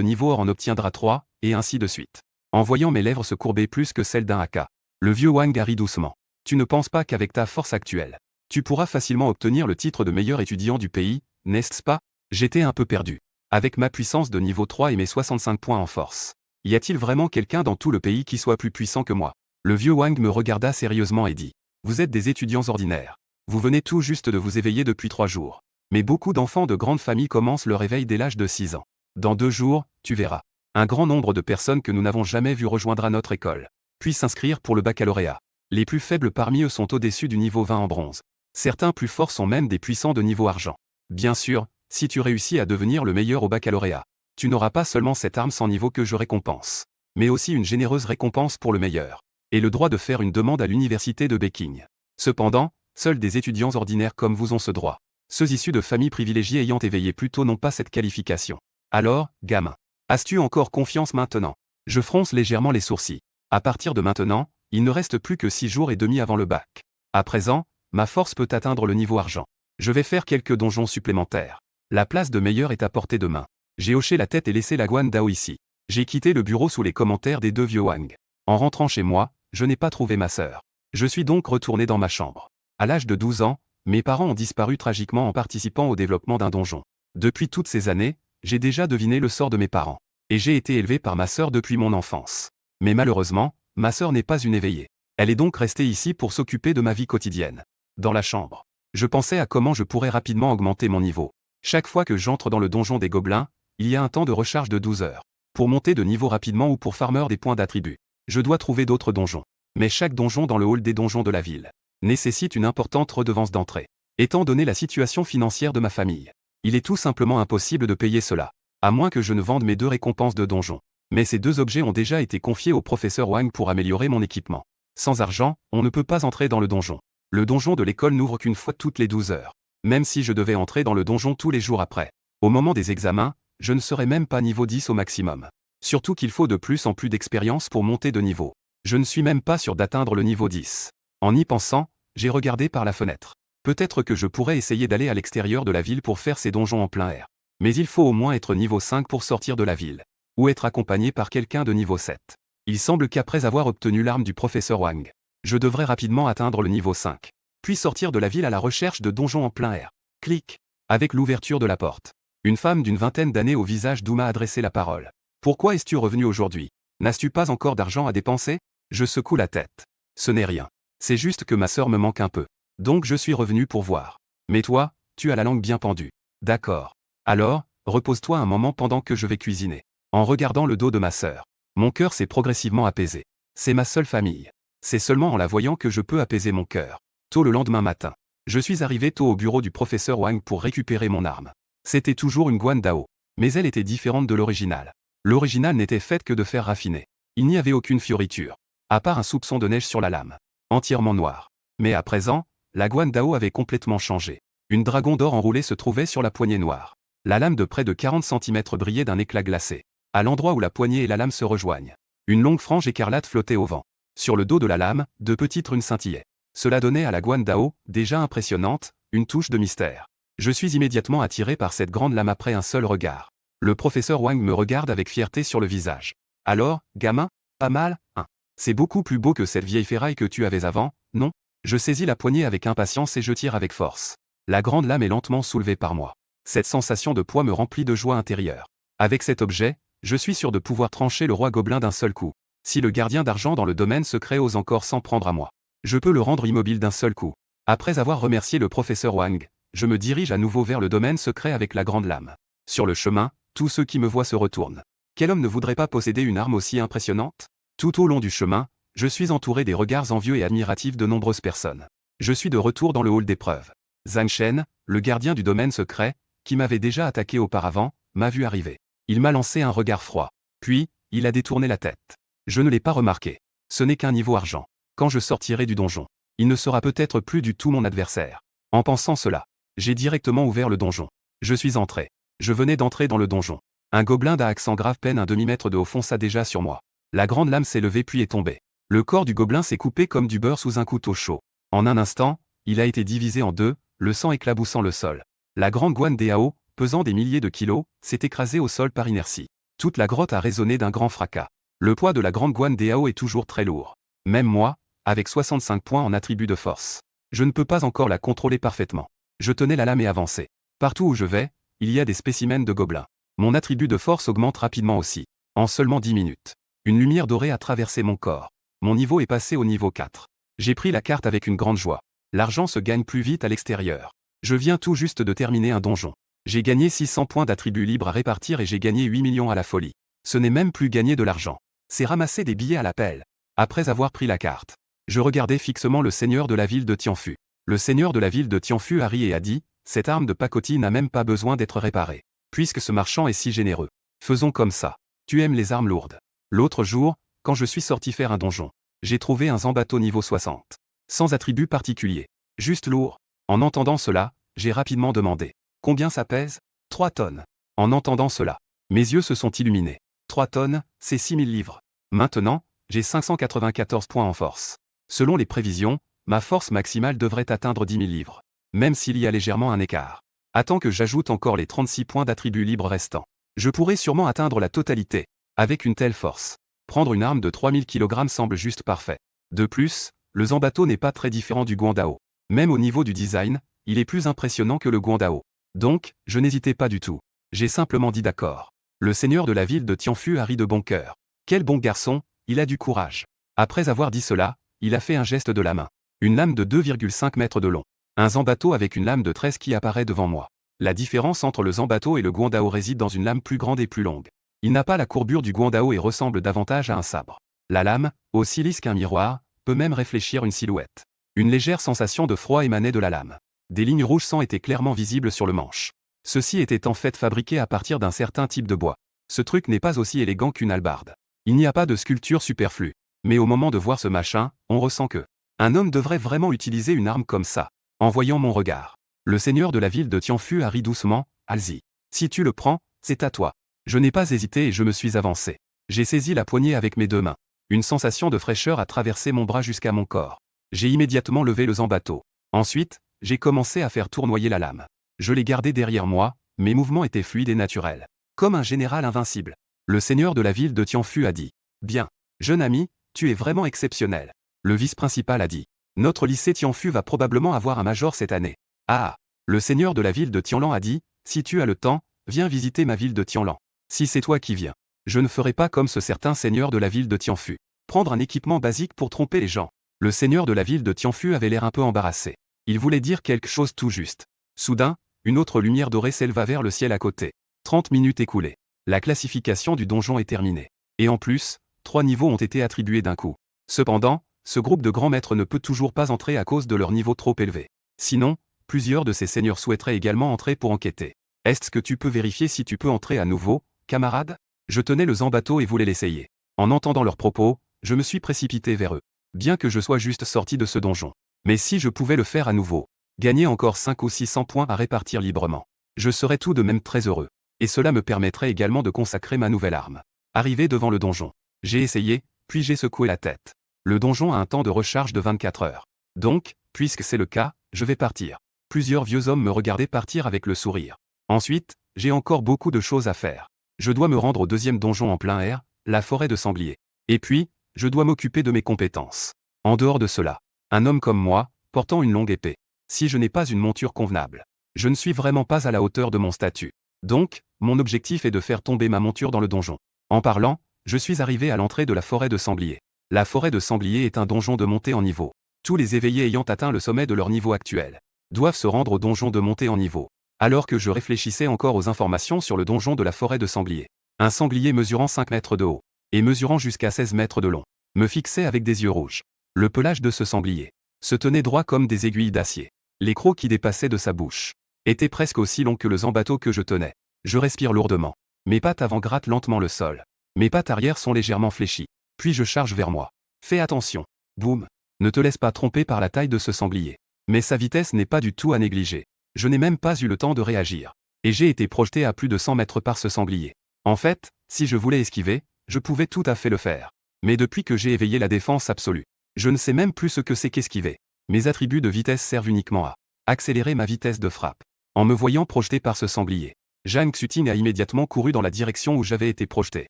niveau or en obtiendra 3, et ainsi de suite. En voyant mes lèvres se courber plus que celles d'un haka, le vieux Wang rit doucement. Tu ne penses pas qu'avec ta force actuelle, tu pourras facilement obtenir le titre de meilleur étudiant du pays, n'est-ce pas? J'étais un peu perdu. Avec ma puissance de niveau 3 et mes 65 points en force. Y a-t-il vraiment quelqu'un dans tout le pays qui soit plus puissant que moi? Le vieux Wang me regarda sérieusement et dit. Vous êtes des étudiants ordinaires. Vous venez tout juste de vous éveiller depuis 3 jours. Mais beaucoup d'enfants de grandes familles commencent leur éveil dès l'âge de 6 ans. Dans 2 jours, tu verras. Un grand nombre de personnes que nous n'avons jamais vues rejoindra notre école, puis s'inscrire pour le baccalauréat. Les plus faibles parmi eux sont au-dessus du niveau 20 en bronze. Certains plus forts sont même des puissants de niveau argent. Bien sûr, si tu réussis à devenir le meilleur au baccalauréat, tu n'auras pas seulement cette arme sans niveau que je récompense, mais aussi une généreuse récompense pour le meilleur, et le droit de faire une demande à l'université de Pékin. Cependant, seuls des étudiants ordinaires comme vous ont ce droit. Ceux issus de familles privilégiées ayant éveillé plus tôt n'ont pas cette qualification. Alors, gamin, as-tu encore confiance maintenant? Je fronce légèrement les sourcils. À partir de maintenant, il ne reste plus que 6 jours et demi avant le bac. À présent, ma force peut atteindre le niveau argent. Je vais faire quelques donjons supplémentaires. La place de meilleur est à portée de main. J'ai hoché la tête et laissé la Guan Dao ici. J'ai quitté le bureau sous les commentaires des 2 vieux Wang. En rentrant chez moi, je n'ai pas trouvé ma sœur. Je suis donc retourné dans ma chambre. À l'âge de 12 ans, mes parents ont disparu tragiquement en participant au développement d'un donjon. Depuis toutes ces années, j'ai déjà deviné le sort de mes parents. Et j'ai été élevé par ma sœur depuis mon enfance. Mais malheureusement, ma sœur n'est pas une éveillée. Elle est donc restée ici pour s'occuper de ma vie quotidienne. Dans la chambre, je pensais à comment je pourrais rapidement augmenter mon niveau. Chaque fois que j'entre dans le donjon des gobelins, il y a un temps de recharge de 12 heures. Pour monter de niveau rapidement ou pour farmer des points d'attribut, je dois trouver d'autres donjons. Mais chaque donjon dans le hall des donjons de la ville nécessite une importante redevance d'entrée. Étant donné la situation financière de ma famille, il est tout simplement impossible de payer cela, à moins que je ne vende mes 2 récompenses de donjon. Mais ces 2 objets ont déjà été confiés au professeur Wang pour améliorer mon équipement. Sans argent, on ne peut pas entrer dans le donjon. Le donjon de l'école n'ouvre qu'une fois toutes les 12 heures. Même si je devais entrer dans le donjon tous les jours après, au moment des examens, je ne serais même pas niveau 10 au maximum. Surtout qu'il faut de plus en plus d'expérience pour monter de niveau. Je ne suis même pas sûr d'atteindre le niveau 10. En y pensant, j'ai regardé par la fenêtre. Peut-être que je pourrais essayer d'aller à l'extérieur de la ville pour faire ces donjons en plein air. Mais il faut au moins être niveau 5 pour sortir de la ville. Ou être accompagné par quelqu'un de niveau 7. Il semble qu'après avoir obtenu l'arme du professeur Wang, je devrais rapidement atteindre le niveau 5. Puis sortir de la ville à la recherche de donjons en plein air. Clic. Avec l'ouverture de la porte, une femme d'une vingtaine d'années au visage doux m'a adressé la parole. Pourquoi es-tu revenu aujourd'hui? N'as-tu pas encore d'argent à dépenser? Je secoue la tête. Ce n'est rien. C'est juste que ma sœur me manque un peu. Donc je suis revenu pour voir. Mais toi, tu as la langue bien pendue. D'accord. Alors, repose-toi un moment pendant que je vais cuisiner. En regardant le dos de ma sœur, mon cœur s'est progressivement apaisé. C'est ma seule famille. C'est seulement en la voyant que je peux apaiser mon cœur. Tôt le lendemain matin, je suis arrivé tôt au bureau du professeur Wang pour récupérer mon arme. C'était toujours une Guan Dao, mais elle était différente de l'original. L'original n'était faite que de fer raffiné. Il n'y avait aucune fioriture, à part un soupçon de neige sur la lame, entièrement noire. Mais à présent, la Guan Dao avait complètement changé. Une dragon d'or enroulée se trouvait sur la poignée noire. La lame de près de 40 cm brillait d'un éclat glacé. À l'endroit où la poignée et la lame se rejoignent, une longue frange écarlate flottait au vent. Sur le dos de la lame, de petites runes scintillaient. Cela donnait à la Guan Dao, déjà impressionnante, une touche de mystère. Je suis immédiatement attiré par cette grande lame après un seul regard. Le professeur Wang me regarde avec fierté sur le visage. Alors, gamin, pas mal, hein? C'est beaucoup plus beau que cette vieille ferraille que tu avais avant, non? Je saisis la poignée avec impatience et je tire avec force. La grande lame est lentement soulevée par moi. Cette sensation de poids me remplit de joie intérieure. Avec cet objet, je suis sûr de pouvoir trancher le roi gobelin d'un seul coup. Si le gardien d'argent dans le domaine secret ose encore s'en prendre à moi, je peux le rendre immobile d'un seul coup. Après avoir remercié le professeur Wang, je me dirige à nouveau vers le domaine secret avec la grande lame. Sur le chemin, tous ceux qui me voient se retournent. Quel homme ne voudrait pas posséder une arme aussi impressionnante? Tout au long du chemin, je suis entouré des regards envieux et admiratifs de nombreuses personnes. Je suis de retour dans le hall d'épreuve. Zhang Shen, le gardien du domaine secret, qui m'avait déjà attaqué auparavant, m'a vu arriver. Il m'a lancé un regard froid. Puis, il a détourné la tête. Je ne l'ai pas remarqué. Ce n'est qu'un niveau argent. Quand je sortirai du donjon, il ne sera peut-être plus du tout mon adversaire. En pensant cela, j'ai directement ouvert le donjon. Je suis entré. Je venais d'entrer dans le donjon. Un gobelin d'un accent grave peine un demi-mètre de haut fonça déjà sur moi. La grande lame s'est levée puis est tombée. Le corps du gobelin s'est coupé comme du beurre sous un couteau chaud. En un instant, il a été divisé en deux, le sang éclaboussant le sol. La grande Guan Dao, pesant des milliers de kilos, s'est écrasée au sol par inertie. Toute la grotte a résonné d'un grand fracas. Le poids de la grande Guan Dao est toujours très lourd. Même moi, avec 65 points en attribut de force, je ne peux pas encore la contrôler parfaitement. Je tenais la lame et avançais. Partout où je vais, il y a des spécimens de gobelins. Mon attribut de force augmente rapidement aussi. En seulement 10 minutes. Une lumière dorée a traversé mon corps. Mon niveau est passé au niveau 4. J'ai pris la carte avec une grande joie. L'argent se gagne plus vite à l'extérieur. Je viens tout juste de terminer un donjon. J'ai gagné 600 points d'attributs libres à répartir et j'ai gagné 8 millions à la folie. Ce n'est même plus gagner de l'argent. C'est ramasser des billets à la pelle. Après avoir pris la carte, je regardais fixement le seigneur de la ville de Tianfu. Le seigneur de la ville de Tianfu a ri et a dit, cette arme de pacotille n'a même pas besoin d'être réparée. Puisque ce marchand est si généreux. Faisons comme ça. Tu aimes les armes lourdes. L'autre jour, quand je suis sorti faire un donjon, j'ai trouvé un Zanbato niveau 60. Sans attribut particulier. Juste lourd. En entendant cela, j'ai rapidement demandé. Combien ça pèse? 3 tonnes. En entendant cela, mes yeux se sont illuminés. 3 tonnes, c'est 6000 livres. Maintenant, j'ai 594 points en force. Selon les prévisions, ma force maximale devrait atteindre 10 000 livres. Même s'il y a légèrement un écart. Attends que j'ajoute encore les 36 points d'attributs libres restants. Je pourrais sûrement atteindre la totalité. Avec une telle force. Prendre une arme de 3000 kg semble juste parfait. De plus, le Zanbato n'est pas très différent du Guandao. Même au niveau du design, il est plus impressionnant que le Guandao. Donc, je n'hésitais pas du tout. J'ai simplement dit d'accord. Le seigneur de la ville de Tianfu a ri de bon cœur. Quel bon garçon, il a du courage. Après avoir dit cela, il a fait un geste de la main. Une lame de 2,5 mètres de long. Un Zanbato avec une lame de 13 qui apparaît devant moi. La différence entre le Zanbato et le Guandao réside dans une lame plus grande et plus longue. Il n'a pas la courbure du Guandao et ressemble davantage à un sabre. La lame, aussi lisse qu'un miroir, peut même réfléchir une silhouette. Une légère sensation de froid émanait de la lame. Des lignes rouges sang étaient clairement visibles sur le manche. Ceci était en fait fabriqué à partir d'un certain type de bois. Ce truc n'est pas aussi élégant qu'une hallebarde. Il n'y a pas de sculpture superflue. Mais au moment de voir ce machin, on ressent que un homme devrait vraiment utiliser une arme comme ça. En voyant mon regard, le seigneur de la ville de Tianfu a ri doucement, Alzi. Si tu le prends, c'est à toi. Je n'ai pas hésité et je me suis avancé. J'ai saisi la poignée avec mes deux mains. Une sensation de fraîcheur a traversé mon bras jusqu'à mon corps. J'ai immédiatement levé le Zanbato. Ensuite, j'ai commencé à faire tournoyer la lame. Je l'ai gardée derrière moi, mes mouvements étaient fluides et naturels. Comme un général invincible. Le seigneur de la ville de Tianfu a dit. Bien. Jeune ami, tu es vraiment exceptionnel. Le vice-principal a dit. Notre lycée Tianfu va probablement avoir un major cette année. Ah. Le seigneur de la ville de Tianlan a dit. Si tu as le temps, viens visiter ma ville de Tianlan. Si c'est toi qui viens. Je ne ferai pas comme ce certain seigneur de la ville de Tianfu. Prendre un équipement basique pour tromper les gens. Le seigneur de la ville de Tianfu avait l'air un peu embarrassé. Il voulait dire quelque chose tout juste. Soudain, une autre lumière dorée s'éleva vers le ciel à côté. 30 minutes écoulées. La classification du donjon est terminée. Et en plus, 3 niveaux ont été attribués d'un coup. Cependant, ce groupe de grands maîtres ne peut toujours pas entrer à cause de leur niveau trop élevé. Sinon, plusieurs de ces seigneurs souhaiteraient également entrer pour enquêter. Est-ce que tu peux vérifier si tu peux entrer à nouveau, camarade? Je tenais le Zanbato et voulais l'essayer. En entendant leurs propos, je me suis précipité vers eux. Bien que je sois juste sorti de ce donjon. Mais si je pouvais le faire à nouveau, gagner encore 5 ou 600 points à répartir librement, je serais tout de même très heureux. Et cela me permettrait également de consacrer ma nouvelle arme. Arrivé devant le donjon, j'ai essayé, puis j'ai secoué la tête. Le donjon a un temps de recharge de 24 heures. Donc, puisque c'est le cas, je vais partir. Plusieurs vieux hommes me regardaient partir avec le sourire. Ensuite, j'ai encore beaucoup de choses à faire. Je dois me rendre au deuxième donjon en plein air, la forêt de sangliers. Et puis, je dois m'occuper de mes compétences. En dehors de cela, un homme comme moi, portant une longue épée. Si je n'ai pas une monture convenable, je ne suis vraiment pas à la hauteur de mon statut. Donc, mon objectif est de faire tomber ma monture dans le donjon. En parlant, je suis arrivé à l'entrée de la forêt de sangliers. La forêt de sangliers est un donjon de montée en niveau. Tous les éveillés ayant atteint le sommet de leur niveau actuel doivent se rendre au donjon de montée en niveau. Alors que je réfléchissais encore aux informations sur le donjon de la forêt de sangliers, Un sanglier mesurant 5 mètres de haut et mesurant jusqu'à 16 mètres de long me fixait avec des yeux rouges. Le pelage de ce sanglier se tenait droit comme des aiguilles d'acier. Les crocs qui dépassaient de sa bouche étaient presque aussi longs que le zambato que je tenais. Je respire lourdement. Mes pattes avant grattent lentement le sol. Mes pattes arrière sont légèrement fléchies. Puis je charge vers moi. Fais attention. Boum. Ne te laisse pas tromper par la taille de ce sanglier. Mais sa vitesse n'est pas du tout à négliger. Je n'ai même pas eu le temps de réagir. Et j'ai été projeté à plus de 100 mètres par ce sanglier. En fait, si je voulais esquiver, je pouvais tout à fait le faire. Mais depuis que j'ai éveillé la défense absolue, je ne sais même plus ce que c'est qu'esquiver. Mes attributs de vitesse servent uniquement à accélérer ma vitesse de frappe. En me voyant projeté par ce sanglier, Jang Xuting a immédiatement couru dans la direction où j'avais été projeté.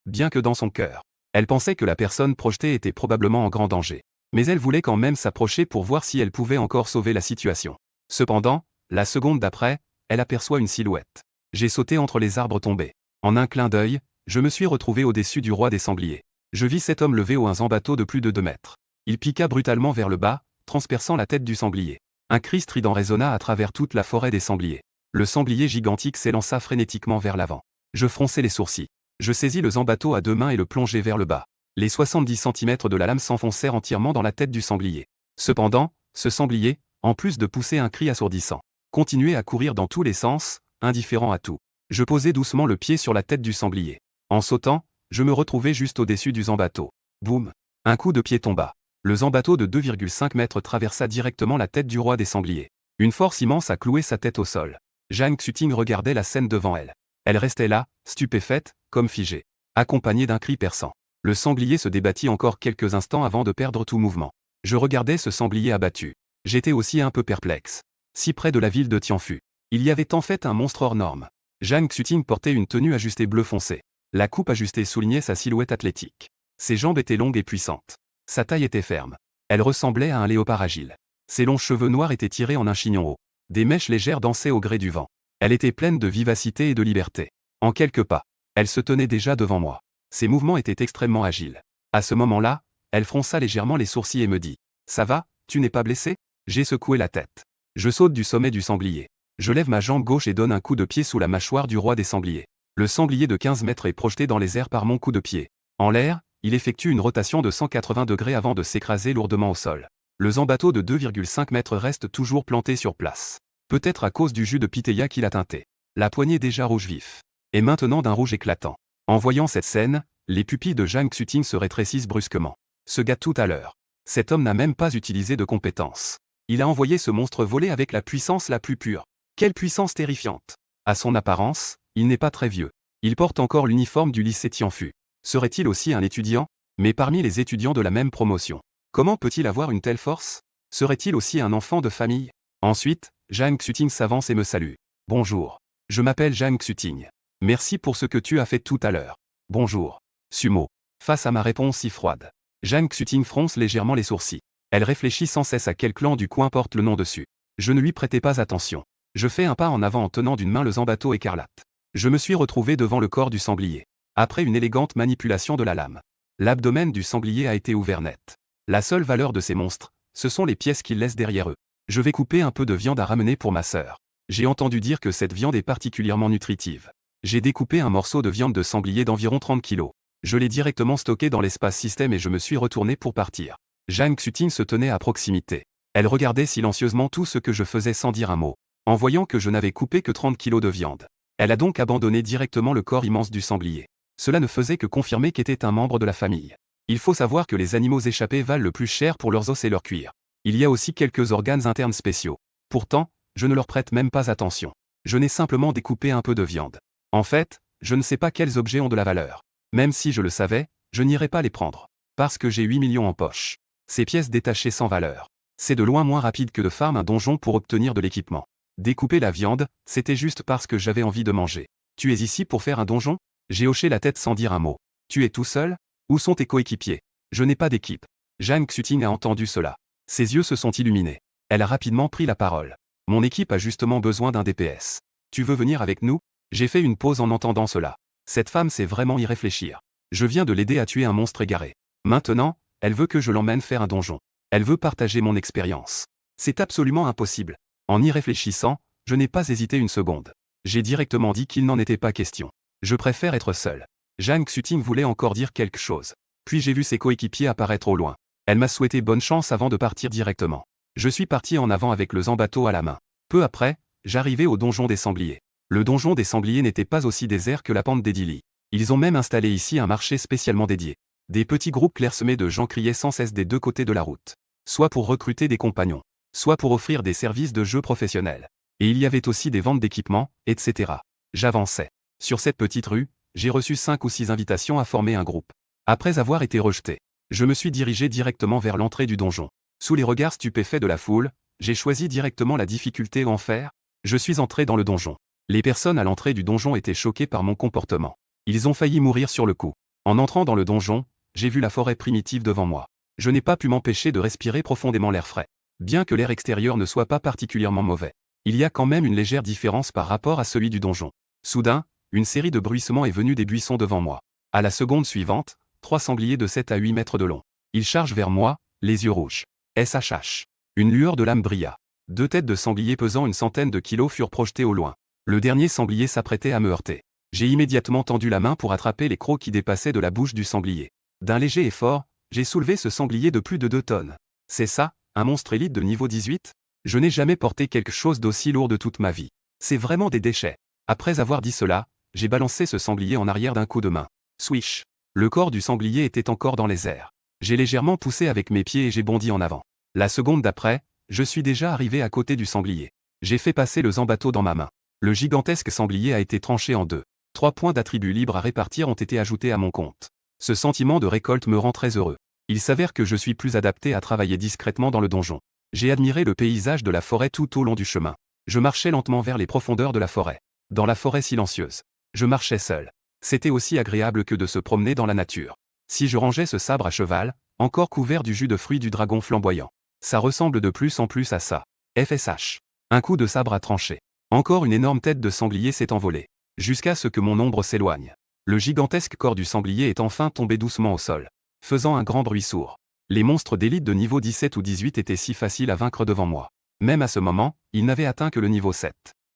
Bien que dans son cœur, elle pensait que la personne projetée était probablement en grand danger. Mais elle voulait quand même s'approcher pour voir si elle pouvait encore sauver la situation. Cependant, la seconde d'après, elle aperçoit une silhouette. J'ai sauté entre les arbres tombés. En un clin d'œil, je me suis retrouvé au-dessus du roi des sangliers. Je vis cet homme lever un zambato de plus de 2 mètres. Il piqua brutalement vers le bas, transperçant la tête du sanglier. Un cri strident résonna à travers toute la forêt des sangliers. Le sanglier gigantique s'élança frénétiquement vers l'avant. Je fronçai les sourcils. Je saisis le zambato à 2 mains et le plongeai vers le bas. Les 70 cm de la lame s'enfoncèrent entièrement dans la tête du sanglier. Cependant, ce sanglier, en plus de pousser un cri assourdissant, continuait à courir dans tous les sens, indifférent à tout. Je posai doucement le pied sur la tête du sanglier. En sautant, je me retrouvai juste au-dessus du zambato. Boum! Un coup de pied tomba. Le zambato de 2,5 mètres traversa directement la tête du roi des sangliers. Une force immense a cloué sa tête au sol. Jang Xuting regardait la scène devant elle. Elle restait là, stupéfaite, comme figée, accompagnée d'un cri perçant. Le sanglier se débattit encore quelques instants avant de perdre tout mouvement. Je regardais ce sanglier abattu. J'étais aussi un peu perplexe. Si près de la ville de Tianfu, il y avait en fait un monstre hors norme. Jang Xuting portait une tenue ajustée bleu foncé. La coupe ajustée soulignait sa silhouette athlétique. Ses jambes étaient longues et puissantes. Sa taille était ferme. Elle ressemblait à un léopard agile. Ses longs cheveux noirs étaient tirés en un chignon haut. Des mèches légères dansaient au gré du vent. Elle était pleine de vivacité et de liberté. En quelques pas, elle se tenait déjà devant moi. Ses mouvements étaient extrêmement agiles. À ce moment-là, elle fronça légèrement les sourcils et me dit « Ça va, tu n'es pas blessé ?» J'ai secoué la tête. Je saute du sommet du sanglier. Je lève ma jambe gauche et donne un coup de pied sous la mâchoire du roi des sangliers. Le sanglier de 15 mètres est projeté dans les airs par mon coup de pied. En l'air, il effectue une rotation de 180 degrés avant de s'écraser lourdement au sol. Le zambato de 2,5 mètres reste toujours planté sur place. Peut-être à cause du jus de pitaya qui l'a teinté. La poignée déjà rouge vif. Et maintenant d'un rouge éclatant. En voyant cette scène, les pupilles de Jang Xuting se rétrécissent brusquement. Ce gars tout à l'heure. Cet homme n'a même pas utilisé de compétences. Il a envoyé ce monstre voler avec la puissance la plus pure. Quelle puissance terrifiante! À son apparence, il n'est pas très vieux. Il porte encore l'uniforme du lycée Tianfu. Serait-il aussi un étudiant? Mais parmi les étudiants de la même promotion, comment peut-il avoir une telle force? Serait-il aussi un enfant de famille? Ensuite, Jang Xuting s'avance et me salue. Bonjour. Je m'appelle Jang Xuting. Merci pour ce que tu as fait tout à l'heure. Bonjour. Sumo. Face à ma réponse si froide, Jang Xuting fronce légèrement les sourcils. Elle réfléchit sans cesse à quel clan du coin porte le nom dessus. Je ne lui prêtais pas attention. Je fais un pas en avant en tenant d'une main le zambato écarlate. Je me suis retrouvé devant le corps du sanglier. Après une élégante manipulation de la lame, l'abdomen du sanglier a été ouvert net. La seule valeur de ces monstres, ce sont les pièces qu'ils laissent derrière eux. Je vais couper un peu de viande à ramener pour ma sœur. J'ai entendu dire que cette viande est particulièrement nutritive. J'ai découpé un morceau de viande de sanglier d'environ 30 kg. Je l'ai directement stocké dans l'espace système et je me suis retourné pour partir. Jang Xuting se tenait à proximité. Elle regardait silencieusement tout ce que je faisais sans dire un mot. En voyant que je n'avais coupé que 30 kg de viande, elle a donc abandonné directement le corps immense du sanglier. Cela ne faisait que confirmer qu'était un membre de la famille. Il faut savoir que les animaux échappés valent le plus cher pour leurs os et leur cuir. Il y a aussi quelques organes internes spéciaux. Pourtant, je ne leur prête même pas attention. Je n'ai simplement découpé un peu de viande. En fait, je ne sais pas quels objets ont de la valeur. Même si je le savais, je n'irais pas les prendre. Parce que j'ai 8 millions en poche. Ces pièces détachées sans valeur. C'est de loin moins rapide que de farm un donjon pour obtenir de l'équipement. Découper la viande, c'était juste parce que j'avais envie de manger. Tu es ici pour faire un donjon? J'ai hoché la tête sans dire un mot. Tu es tout seul? Où sont tes coéquipiers? Je n'ai pas d'équipe. Jang Xuting a entendu cela. Ses yeux se sont illuminés. Elle a rapidement pris la parole. Mon équipe a justement besoin d'un DPS. Tu veux venir avec nous? J'ai fait une pause en entendant cela. Cette femme sait vraiment y réfléchir. Je viens de l'aider à tuer un monstre égaré. Maintenant, elle veut que je l'emmène faire un donjon. Elle veut partager mon expérience. C'est absolument impossible. En y réfléchissant, je n'ai pas hésité une seconde. J'ai directement dit qu'il n'en était pas question. Je préfère être seul. Jeanne Xuting voulait encore dire quelque chose. Puis j'ai vu ses coéquipiers apparaître au loin. Elle m'a souhaité bonne chance avant de partir directement. Je suis parti en avant avec le Zambato à la main. Peu après, j'arrivais au donjon des Sangliers. Le donjon des Sangliers n'était pas aussi désert que la pente des Dili. Ils ont même installé ici un marché spécialement dédié. Des petits groupes clairsemés de gens criaient sans cesse des deux côtés de la route. Soit pour recruter des compagnons, soit pour offrir des services de jeux professionnels. Et il y avait aussi des ventes d'équipements, etc. J'avançais. Sur cette petite rue, j'ai reçu 5 ou 6 invitations à former un groupe. Après avoir été rejeté, je me suis dirigé directement vers l'entrée du donjon. Sous les regards stupéfaits de la foule, j'ai choisi directement la difficulté enfer. Je suis entré dans le donjon. Les personnes à l'entrée du donjon étaient choquées par mon comportement. Ils ont failli mourir sur le coup. En entrant dans le donjon, j'ai vu la forêt primitive devant moi. Je n'ai pas pu m'empêcher de respirer profondément l'air frais. Bien que l'air extérieur ne soit pas particulièrement mauvais, il y a quand même une légère différence par rapport à celui du donjon. Soudain, une série de bruissements est venue des buissons devant moi. À la seconde suivante, 3 sangliers de 7 à 8 mètres de long. Ils chargent vers moi, les yeux rouges. SHH. Une lueur de lame brilla. 2 têtes de sangliers pesant une centaine de kilos furent projetées au loin. Le dernier sanglier s'apprêtait à me heurter. J'ai immédiatement tendu la main pour attraper les crocs qui dépassaient de la bouche du sanglier. D'un léger effort, j'ai soulevé ce sanglier de plus de 2 tonnes. C'est ça, un monstre élite de niveau 18 ? Je n'ai jamais porté quelque chose d'aussi lourd de toute ma vie. C'est vraiment des déchets. Après avoir dit cela, j'ai balancé ce sanglier en arrière d'un coup de main. Swish. Le corps du sanglier était encore dans les airs. J'ai légèrement poussé avec mes pieds et j'ai bondi en avant. La seconde d'après, je suis déjà arrivé à côté du sanglier. J'ai fait passer le Zambato dans ma main. Le gigantesque sanglier a été tranché en 2. 3 points d'attributs libres à répartir ont été ajoutés à mon compte. Ce sentiment de récolte me rend très heureux. Il s'avère que je suis plus adapté à travailler discrètement dans le donjon. J'ai admiré le paysage de la forêt tout au long du chemin. Je marchais lentement vers les profondeurs de la forêt. Dans la forêt silencieuse. Je marchais seul. C'était aussi agréable que de se promener dans la nature. Si je rangeais ce sabre à cheval, encore couvert du jus de fruits du dragon flamboyant. Ça ressemble de plus en plus à ça. FSH. Un coup de sabre a tranché. Encore une énorme tête de sanglier s'est envolée. Jusqu'à ce que mon ombre s'éloigne. Le gigantesque corps du sanglier est enfin tombé doucement au sol, faisant un grand bruit sourd. Les monstres d'élite de niveau 17 ou 18 étaient si faciles à vaincre devant moi. Même à ce moment, ils n'avaient atteint que le niveau 7.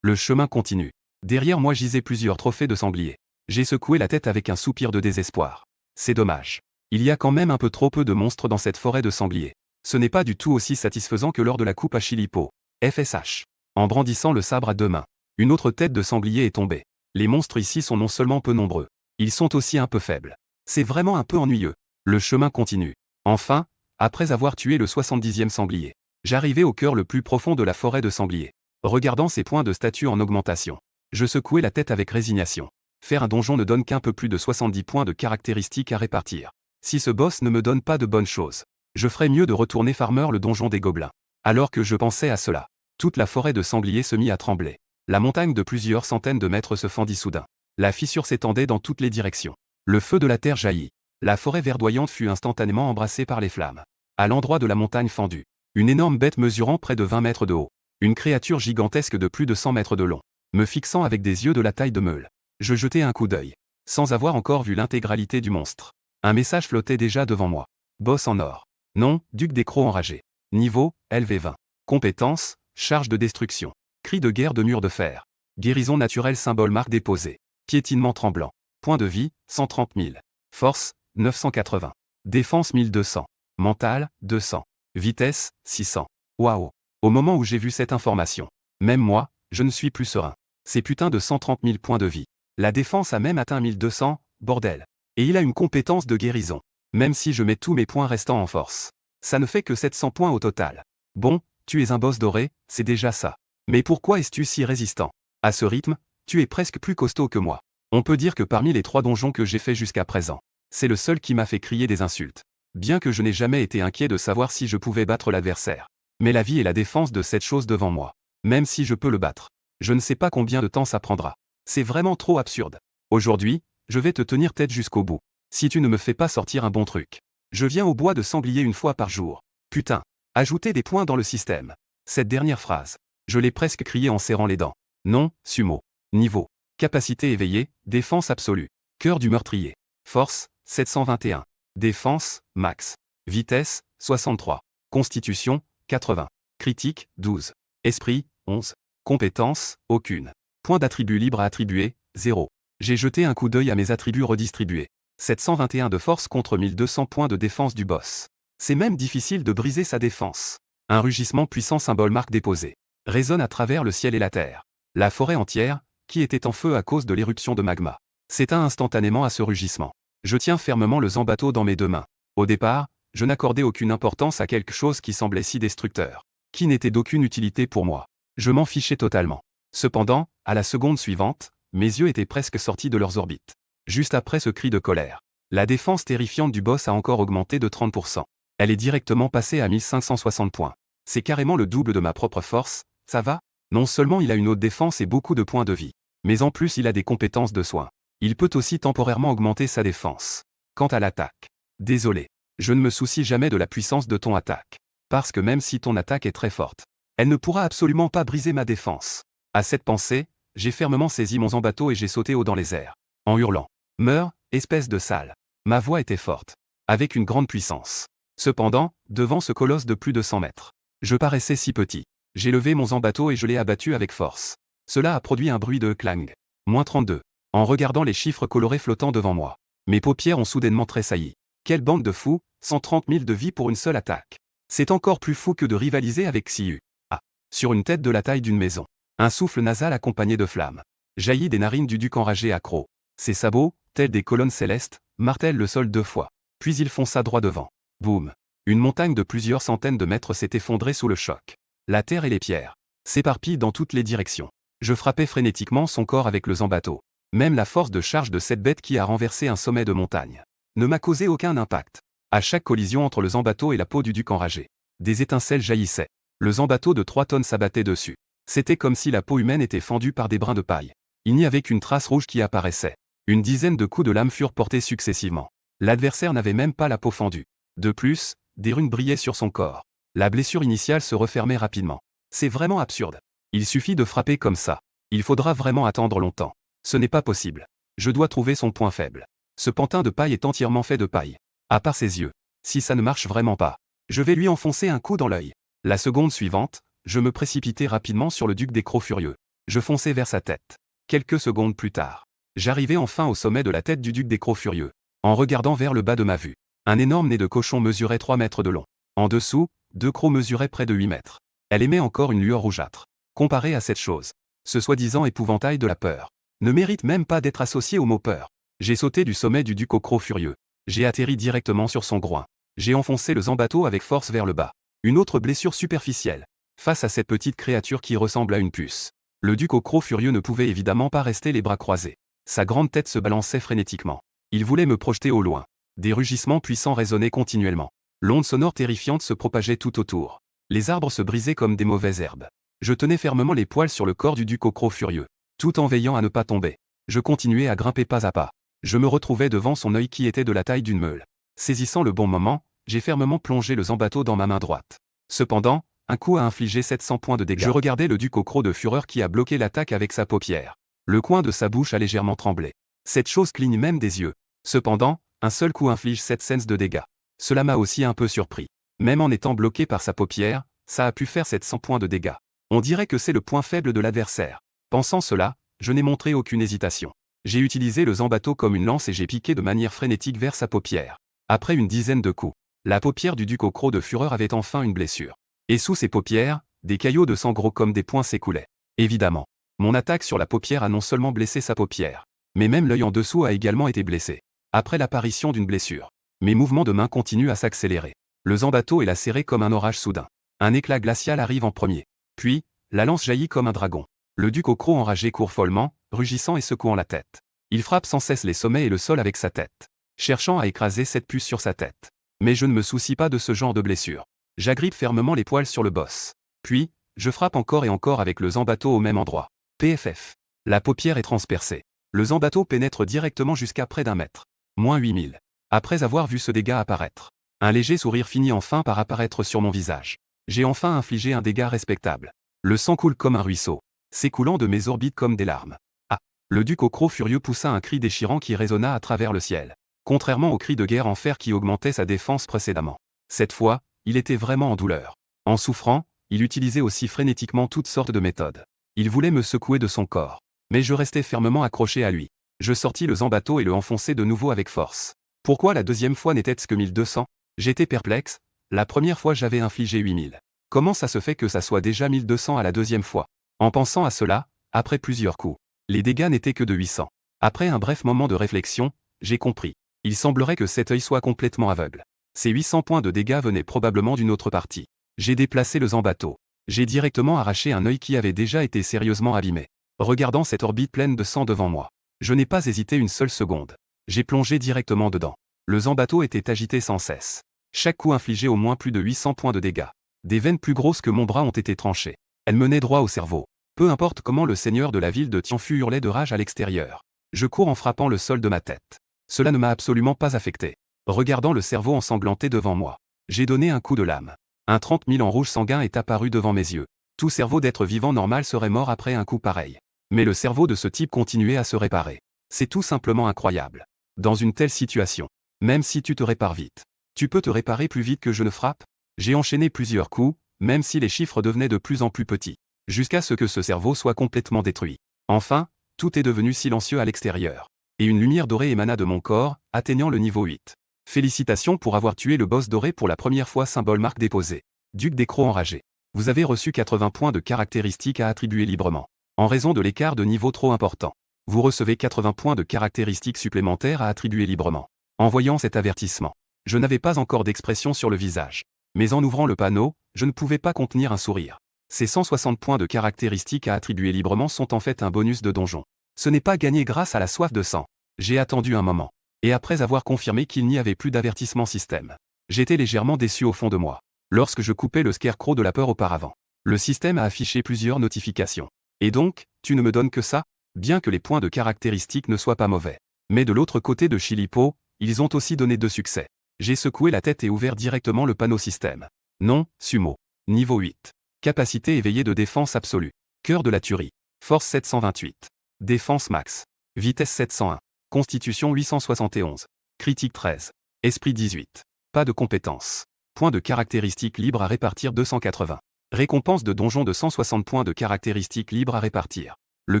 Le chemin continue. Derrière moi gisaient plusieurs trophées de sangliers. J'ai secoué la tête avec un soupir de désespoir. C'est dommage. Il y a quand même un peu trop peu de monstres dans cette forêt de sangliers. Ce n'est pas du tout aussi satisfaisant que lors de la coupe à Chilipo. FSH. En brandissant le sabre à 2 mains, une autre tête de sanglier est tombée. Les monstres ici sont non seulement peu nombreux, ils sont aussi un peu faibles. C'est vraiment un peu ennuyeux. Le chemin continue. Enfin, après avoir tué le 70e sanglier, j'arrivais au cœur le plus profond de la forêt de sangliers. Regardant ces points de statut en augmentation, je secouais la tête avec résignation. Faire un donjon ne donne qu'un peu plus de 70 points de caractéristiques à répartir. Si ce boss ne me donne pas de bonnes choses, je ferais mieux de retourner farmer le donjon des gobelins. Alors que je pensais à cela, toute la forêt de sangliers se mit à trembler. La montagne de plusieurs centaines de mètres se fendit soudain. La fissure s'étendait dans toutes les directions. Le feu de la terre jaillit. La forêt verdoyante fut instantanément embrassée par les flammes. À l'endroit de la montagne fendue, une énorme bête mesurant près de 20 mètres de haut, une créature gigantesque de plus de 100 mètres de long, me fixant avec des yeux de la taille de meule. Je jetai un coup d'œil, sans avoir encore vu l'intégralité du monstre. Un message flottait déjà devant moi. Boss en or. Nom, duc des crocs enragés. Niveau, LV20. Compétence, charge de destruction. Cri de guerre de mur de fer. Guérison naturelle symbole marque déposée. Piétinement tremblant. Point de vie, 130 000. Force, 980. Défense 1200. Mental, 200. Vitesse, 600. Waouh. Au moment où j'ai vu cette information, même moi, je ne suis plus serein. Ces putains de 130 000 points de vie. La défense a même atteint 1200, bordel. Et il a une compétence de guérison. Même si je mets tous mes points restants en force. Ça ne fait que 700 points au total. Bon, tu es un boss doré, c'est déjà ça. Mais pourquoi es-tu si résistant? À ce rythme, tu es presque plus costaud que moi. On peut dire que parmi les 3 donjons que j'ai fait jusqu'à présent, c'est le seul qui m'a fait crier des insultes. Bien que je n'ai jamais été inquiet de savoir si je pouvais battre l'adversaire. Mais la vie est la défense de cette chose devant moi. Même si je peux le battre. Je ne sais pas combien de temps ça prendra. C'est vraiment trop absurde. Aujourd'hui, je vais te tenir tête jusqu'au bout. Si tu ne me fais pas sortir un bon truc. Je viens au bois de sanglier une fois par jour. Putain. Ajouter des points dans le système. Cette dernière phrase. Je l'ai presque crié en serrant les dents. Non, sumo. Niveau. Capacité éveillée, défense absolue. Cœur du meurtrier. Force, 721. Défense, max. Vitesse, 63. Constitution, 80. Critique, 12. Esprit, 11. Compétence, aucune. Point d'attribut libre à attribuer, 0. J'ai jeté un coup d'œil à mes attributs redistribués. 721 de force contre 1200 points de défense du boss. C'est même difficile de briser sa défense. Un rugissement puissant symbole marque déposée résonne à travers le ciel et la terre. La forêt entière, qui était en feu à cause de l'éruption de magma, s'éteint instantanément à ce rugissement. Je tiens fermement le Zanbato dans mes deux mains. Au départ, je n'accordais aucune importance à quelque chose qui semblait si destructeur, qui n'était d'aucune utilité pour moi. Je m'en fichais totalement. Cependant, à la seconde suivante, mes yeux étaient presque sortis de leurs orbites. Juste après ce cri de colère, la défense terrifiante du boss a encore augmenté de 30%. Elle est directement passée à 1560 points. C'est carrément le double de ma propre force, ça va? Non seulement il a une haute défense et beaucoup de points de vie, mais en plus il a des compétences de soin. Il peut aussi temporairement augmenter sa défense. Quant à l'attaque, désolé, je ne me soucie jamais de la puissance de ton attaque. Parce que même si ton attaque est très forte, elle ne pourra absolument pas briser ma défense. À cette pensée, j'ai fermement saisi mon Zanbato et j'ai sauté haut dans les airs, en hurlant. Meurs, espèce de sale. Ma voix était forte, avec une grande puissance. Cependant, devant ce colosse de plus de 100 mètres, je paraissais si petit. J'ai levé mon Zanbato et je l'ai abattu avec force. Cela a produit un bruit de clang. -32. En regardant les chiffres colorés flottant devant moi, mes paupières ont soudainement tressailli. Quelle bande de fous, 130 000 de vie pour une seule attaque. C'est encore plus fou que de rivaliser avec Xiu. Ah. Sur une tête de la taille d'une maison, un souffle nasal accompagné de flammes jaillit des narines du duc enragé accro. Ses sabots, tels des colonnes célestes, martèlent le sol 2 fois. Puis il fonça droit devant. Boum. Une montagne de plusieurs centaines de mètres s'est effondrée sous le choc. La terre et les pierres s'éparpillent dans toutes les directions. Je frappais frénétiquement son corps avec le Zanbato. Même la force de charge de cette bête qui a renversé un sommet de montagne ne m'a causé aucun impact. À chaque collision entre le Zanbato et la peau du duc enragé, des étincelles jaillissaient. Le Zanbato de 3 tonnes s'abattait dessus. C'était comme si la peau humaine était fendue par des brins de paille. Il n'y avait qu'une trace rouge qui apparaissait. Une dizaine de coups de lame furent portés successivement. L'adversaire n'avait même pas la peau fendue. De plus, des runes brillaient sur son corps. La blessure initiale se refermait rapidement. C'est vraiment absurde. Il suffit de frapper comme ça. Il faudra vraiment attendre longtemps. Ce n'est pas possible. Je dois trouver son point faible. Ce pantin de paille est entièrement fait de paille. À part ses yeux. Si ça ne marche vraiment pas, je vais lui enfoncer un coup dans l'œil. La seconde suivante, je me précipitai rapidement sur le duc des crocs furieux. Je fonçai vers sa tête. Quelques secondes plus tard, j'arrivai enfin au sommet de la tête du duc des crocs furieux. En regardant vers le bas de ma vue, un énorme nez de cochon mesurait 3 mètres de long. En dessous, 2 crocs mesuraient près de 8 mètres. Elle émet encore une lueur rougeâtre. Comparé à cette chose, ce soi-disant épouvantail de la peur ne mérite même pas d'être associé au mot peur. J'ai sauté du sommet du duc aux crocs furieux. J'ai atterri directement sur son groin. J'ai enfoncé le Zanbato avec force vers le bas. Une autre blessure superficielle. Face à cette petite créature qui ressemble à une puce, le duc aux crocs furieux ne pouvait évidemment pas rester les bras croisés. Sa grande tête se balançait frénétiquement. Il voulait me projeter au loin. Des rugissements puissants résonnaient continuellement. L'onde sonore terrifiante se propageait tout autour. Les arbres se brisaient comme des mauvaises herbes. Je tenais fermement les poils sur le corps du duc aux crocs furieux, tout en veillant à ne pas tomber. Je continuais à grimper pas à pas. Je me retrouvais devant son œil qui était de la taille d'une meule. Saisissant le bon moment, j'ai fermement plongé le Zanbato dans ma main droite. Cependant, un coup a infligé 700 points de dégâts. Je regardais le duc aux crocs de fureur qui a bloqué l'attaque avec sa paupière. Le coin de sa bouche a légèrement tremblé. Cette chose cligne même des yeux. Cependant, un seul coup inflige 7 cents de dégâts. Cela m'a aussi un peu surpris. Même en étant bloqué par sa paupière, ça a pu faire 700 points de dégâts. On dirait que c'est le point faible de l'adversaire. Pensant cela, je n'ai montré aucune hésitation. J'ai utilisé le Zanbato comme une lance et j'ai piqué de manière frénétique vers sa paupière. Après une dizaine de coups, la paupière du duc aux crocs de fureur avait enfin une blessure. Et sous ses paupières, des caillots de sang gros comme des poings s'écoulaient. Évidemment, mon attaque sur la paupière a non seulement blessé sa paupière, mais même l'œil en dessous a également été blessé. Après l'apparition d'une blessure, mes mouvements de main continuent à s'accélérer. Le Zanbato est lacéré comme un orage soudain. Un éclat glacial arrive en premier. Puis, la lance jaillit comme un dragon. Le duc aux crocs enragé court follement, rugissant et secouant la tête. Il frappe sans cesse les sommets et le sol avec sa tête, cherchant à écraser cette puce sur sa tête. Mais je ne me soucie pas de ce genre de blessure. J'agrippe fermement les poils sur le boss. Puis, je frappe encore et encore avec le Zanbato au même endroit. PFF. La paupière est transpercée. Le Zanbato pénètre directement jusqu'à près d'1 mètre. -8000. Après avoir vu ce dégât apparaître, un léger sourire finit enfin par apparaître sur mon visage. J'ai enfin infligé un dégât respectable. Le sang coule comme un ruisseau, s'écoulant de mes orbites comme des larmes. Ah! Le duc aux crocs furieux poussa un cri déchirant qui résonna à travers le ciel. Contrairement au cri de guerre en fer qui augmentait sa défense précédemment. Cette fois, il était vraiment en douleur. En souffrant, il utilisait aussi frénétiquement toutes sortes de méthodes. Il voulait me secouer de son corps. Mais je restais fermement accroché à lui. Je sortis le Zambato et le enfonçai de nouveau avec force. Pourquoi la deuxième fois n'était-ce que 1200? J'étais perplexe, la première fois j'avais infligé 8000. Comment ça se fait que ça soit déjà 1200 à la deuxième fois? En pensant à cela, après plusieurs coups, les dégâts n'étaient que de 800. Après un bref moment de réflexion, j'ai compris. Il semblerait que cet œil soit complètement aveugle. Ces 800 points de dégâts venaient probablement d'une autre partie. J'ai déplacé le Zambato. J'ai directement arraché un œil qui avait déjà été sérieusement abîmé. Regardant cette orbite pleine de sang devant moi, je n'ai pas hésité une seule seconde. J'ai plongé directement dedans. Le Zambato était agité sans cesse. Chaque coup infligeait au moins plus de 800 points de dégâts. Des veines plus grosses que mon bras ont été tranchées. Elles menaient droit au cerveau. Peu importe comment le seigneur de la ville de Tianfu hurlait de rage à l'extérieur. Je cours en frappant le sol de ma tête. Cela ne m'a absolument pas affecté. Regardant le cerveau ensanglanté devant moi, j'ai donné un coup de lame. Un 30 000 en rouge sanguin est apparu devant mes yeux. Tout cerveau d'être vivant normal serait mort après un coup pareil. Mais le cerveau de ce type continuait à se réparer. C'est tout simplement incroyable. Dans une telle situation, même si tu te répares vite, tu peux te réparer plus vite que je ne frappe? J'ai enchaîné plusieurs coups, même si les chiffres devenaient de plus en plus petits, jusqu'à ce que ce cerveau soit complètement détruit. Enfin, tout est devenu silencieux à l'extérieur. Et une lumière dorée émana de mon corps, atteignant le niveau 8. Félicitations pour avoir tué le boss doré pour la première fois, symbole marque déposée. Duc des Crocs enragé. Vous avez reçu 80 points de caractéristiques à attribuer librement. En raison de l'écart de niveau trop important, vous recevez 80 points de caractéristiques supplémentaires à attribuer librement. En voyant cet avertissement, je n'avais pas encore d'expression sur le visage. Mais en ouvrant le panneau, je ne pouvais pas contenir un sourire. Ces 160 points de caractéristiques à attribuer librement sont en fait un bonus de donjon. Ce n'est pas gagné grâce à la soif de sang. J'ai attendu un moment. Et après avoir confirmé qu'il n'y avait plus d'avertissement système, j'étais légèrement déçu au fond de moi. Lorsque je coupais le scarecrow de la peur auparavant, le système a affiché plusieurs notifications. Et donc, tu ne me donnes que ça? Bien que les points de caractéristiques ne soient pas mauvais. Mais de l'autre côté de Chilipo, ils ont aussi donné 2 succès. J'ai secoué la tête et ouvert directement le panneau système. Non, Sumo. Niveau 8. Capacité éveillée de défense absolue. Cœur de la tuerie. Force 728. Défense max. Vitesse 701. Constitution 871. Critique 13. Esprit 18. Pas de compétences. Points de caractéristiques libres à répartir 280. Récompense de donjon de 160 points de caractéristiques libres à répartir. Le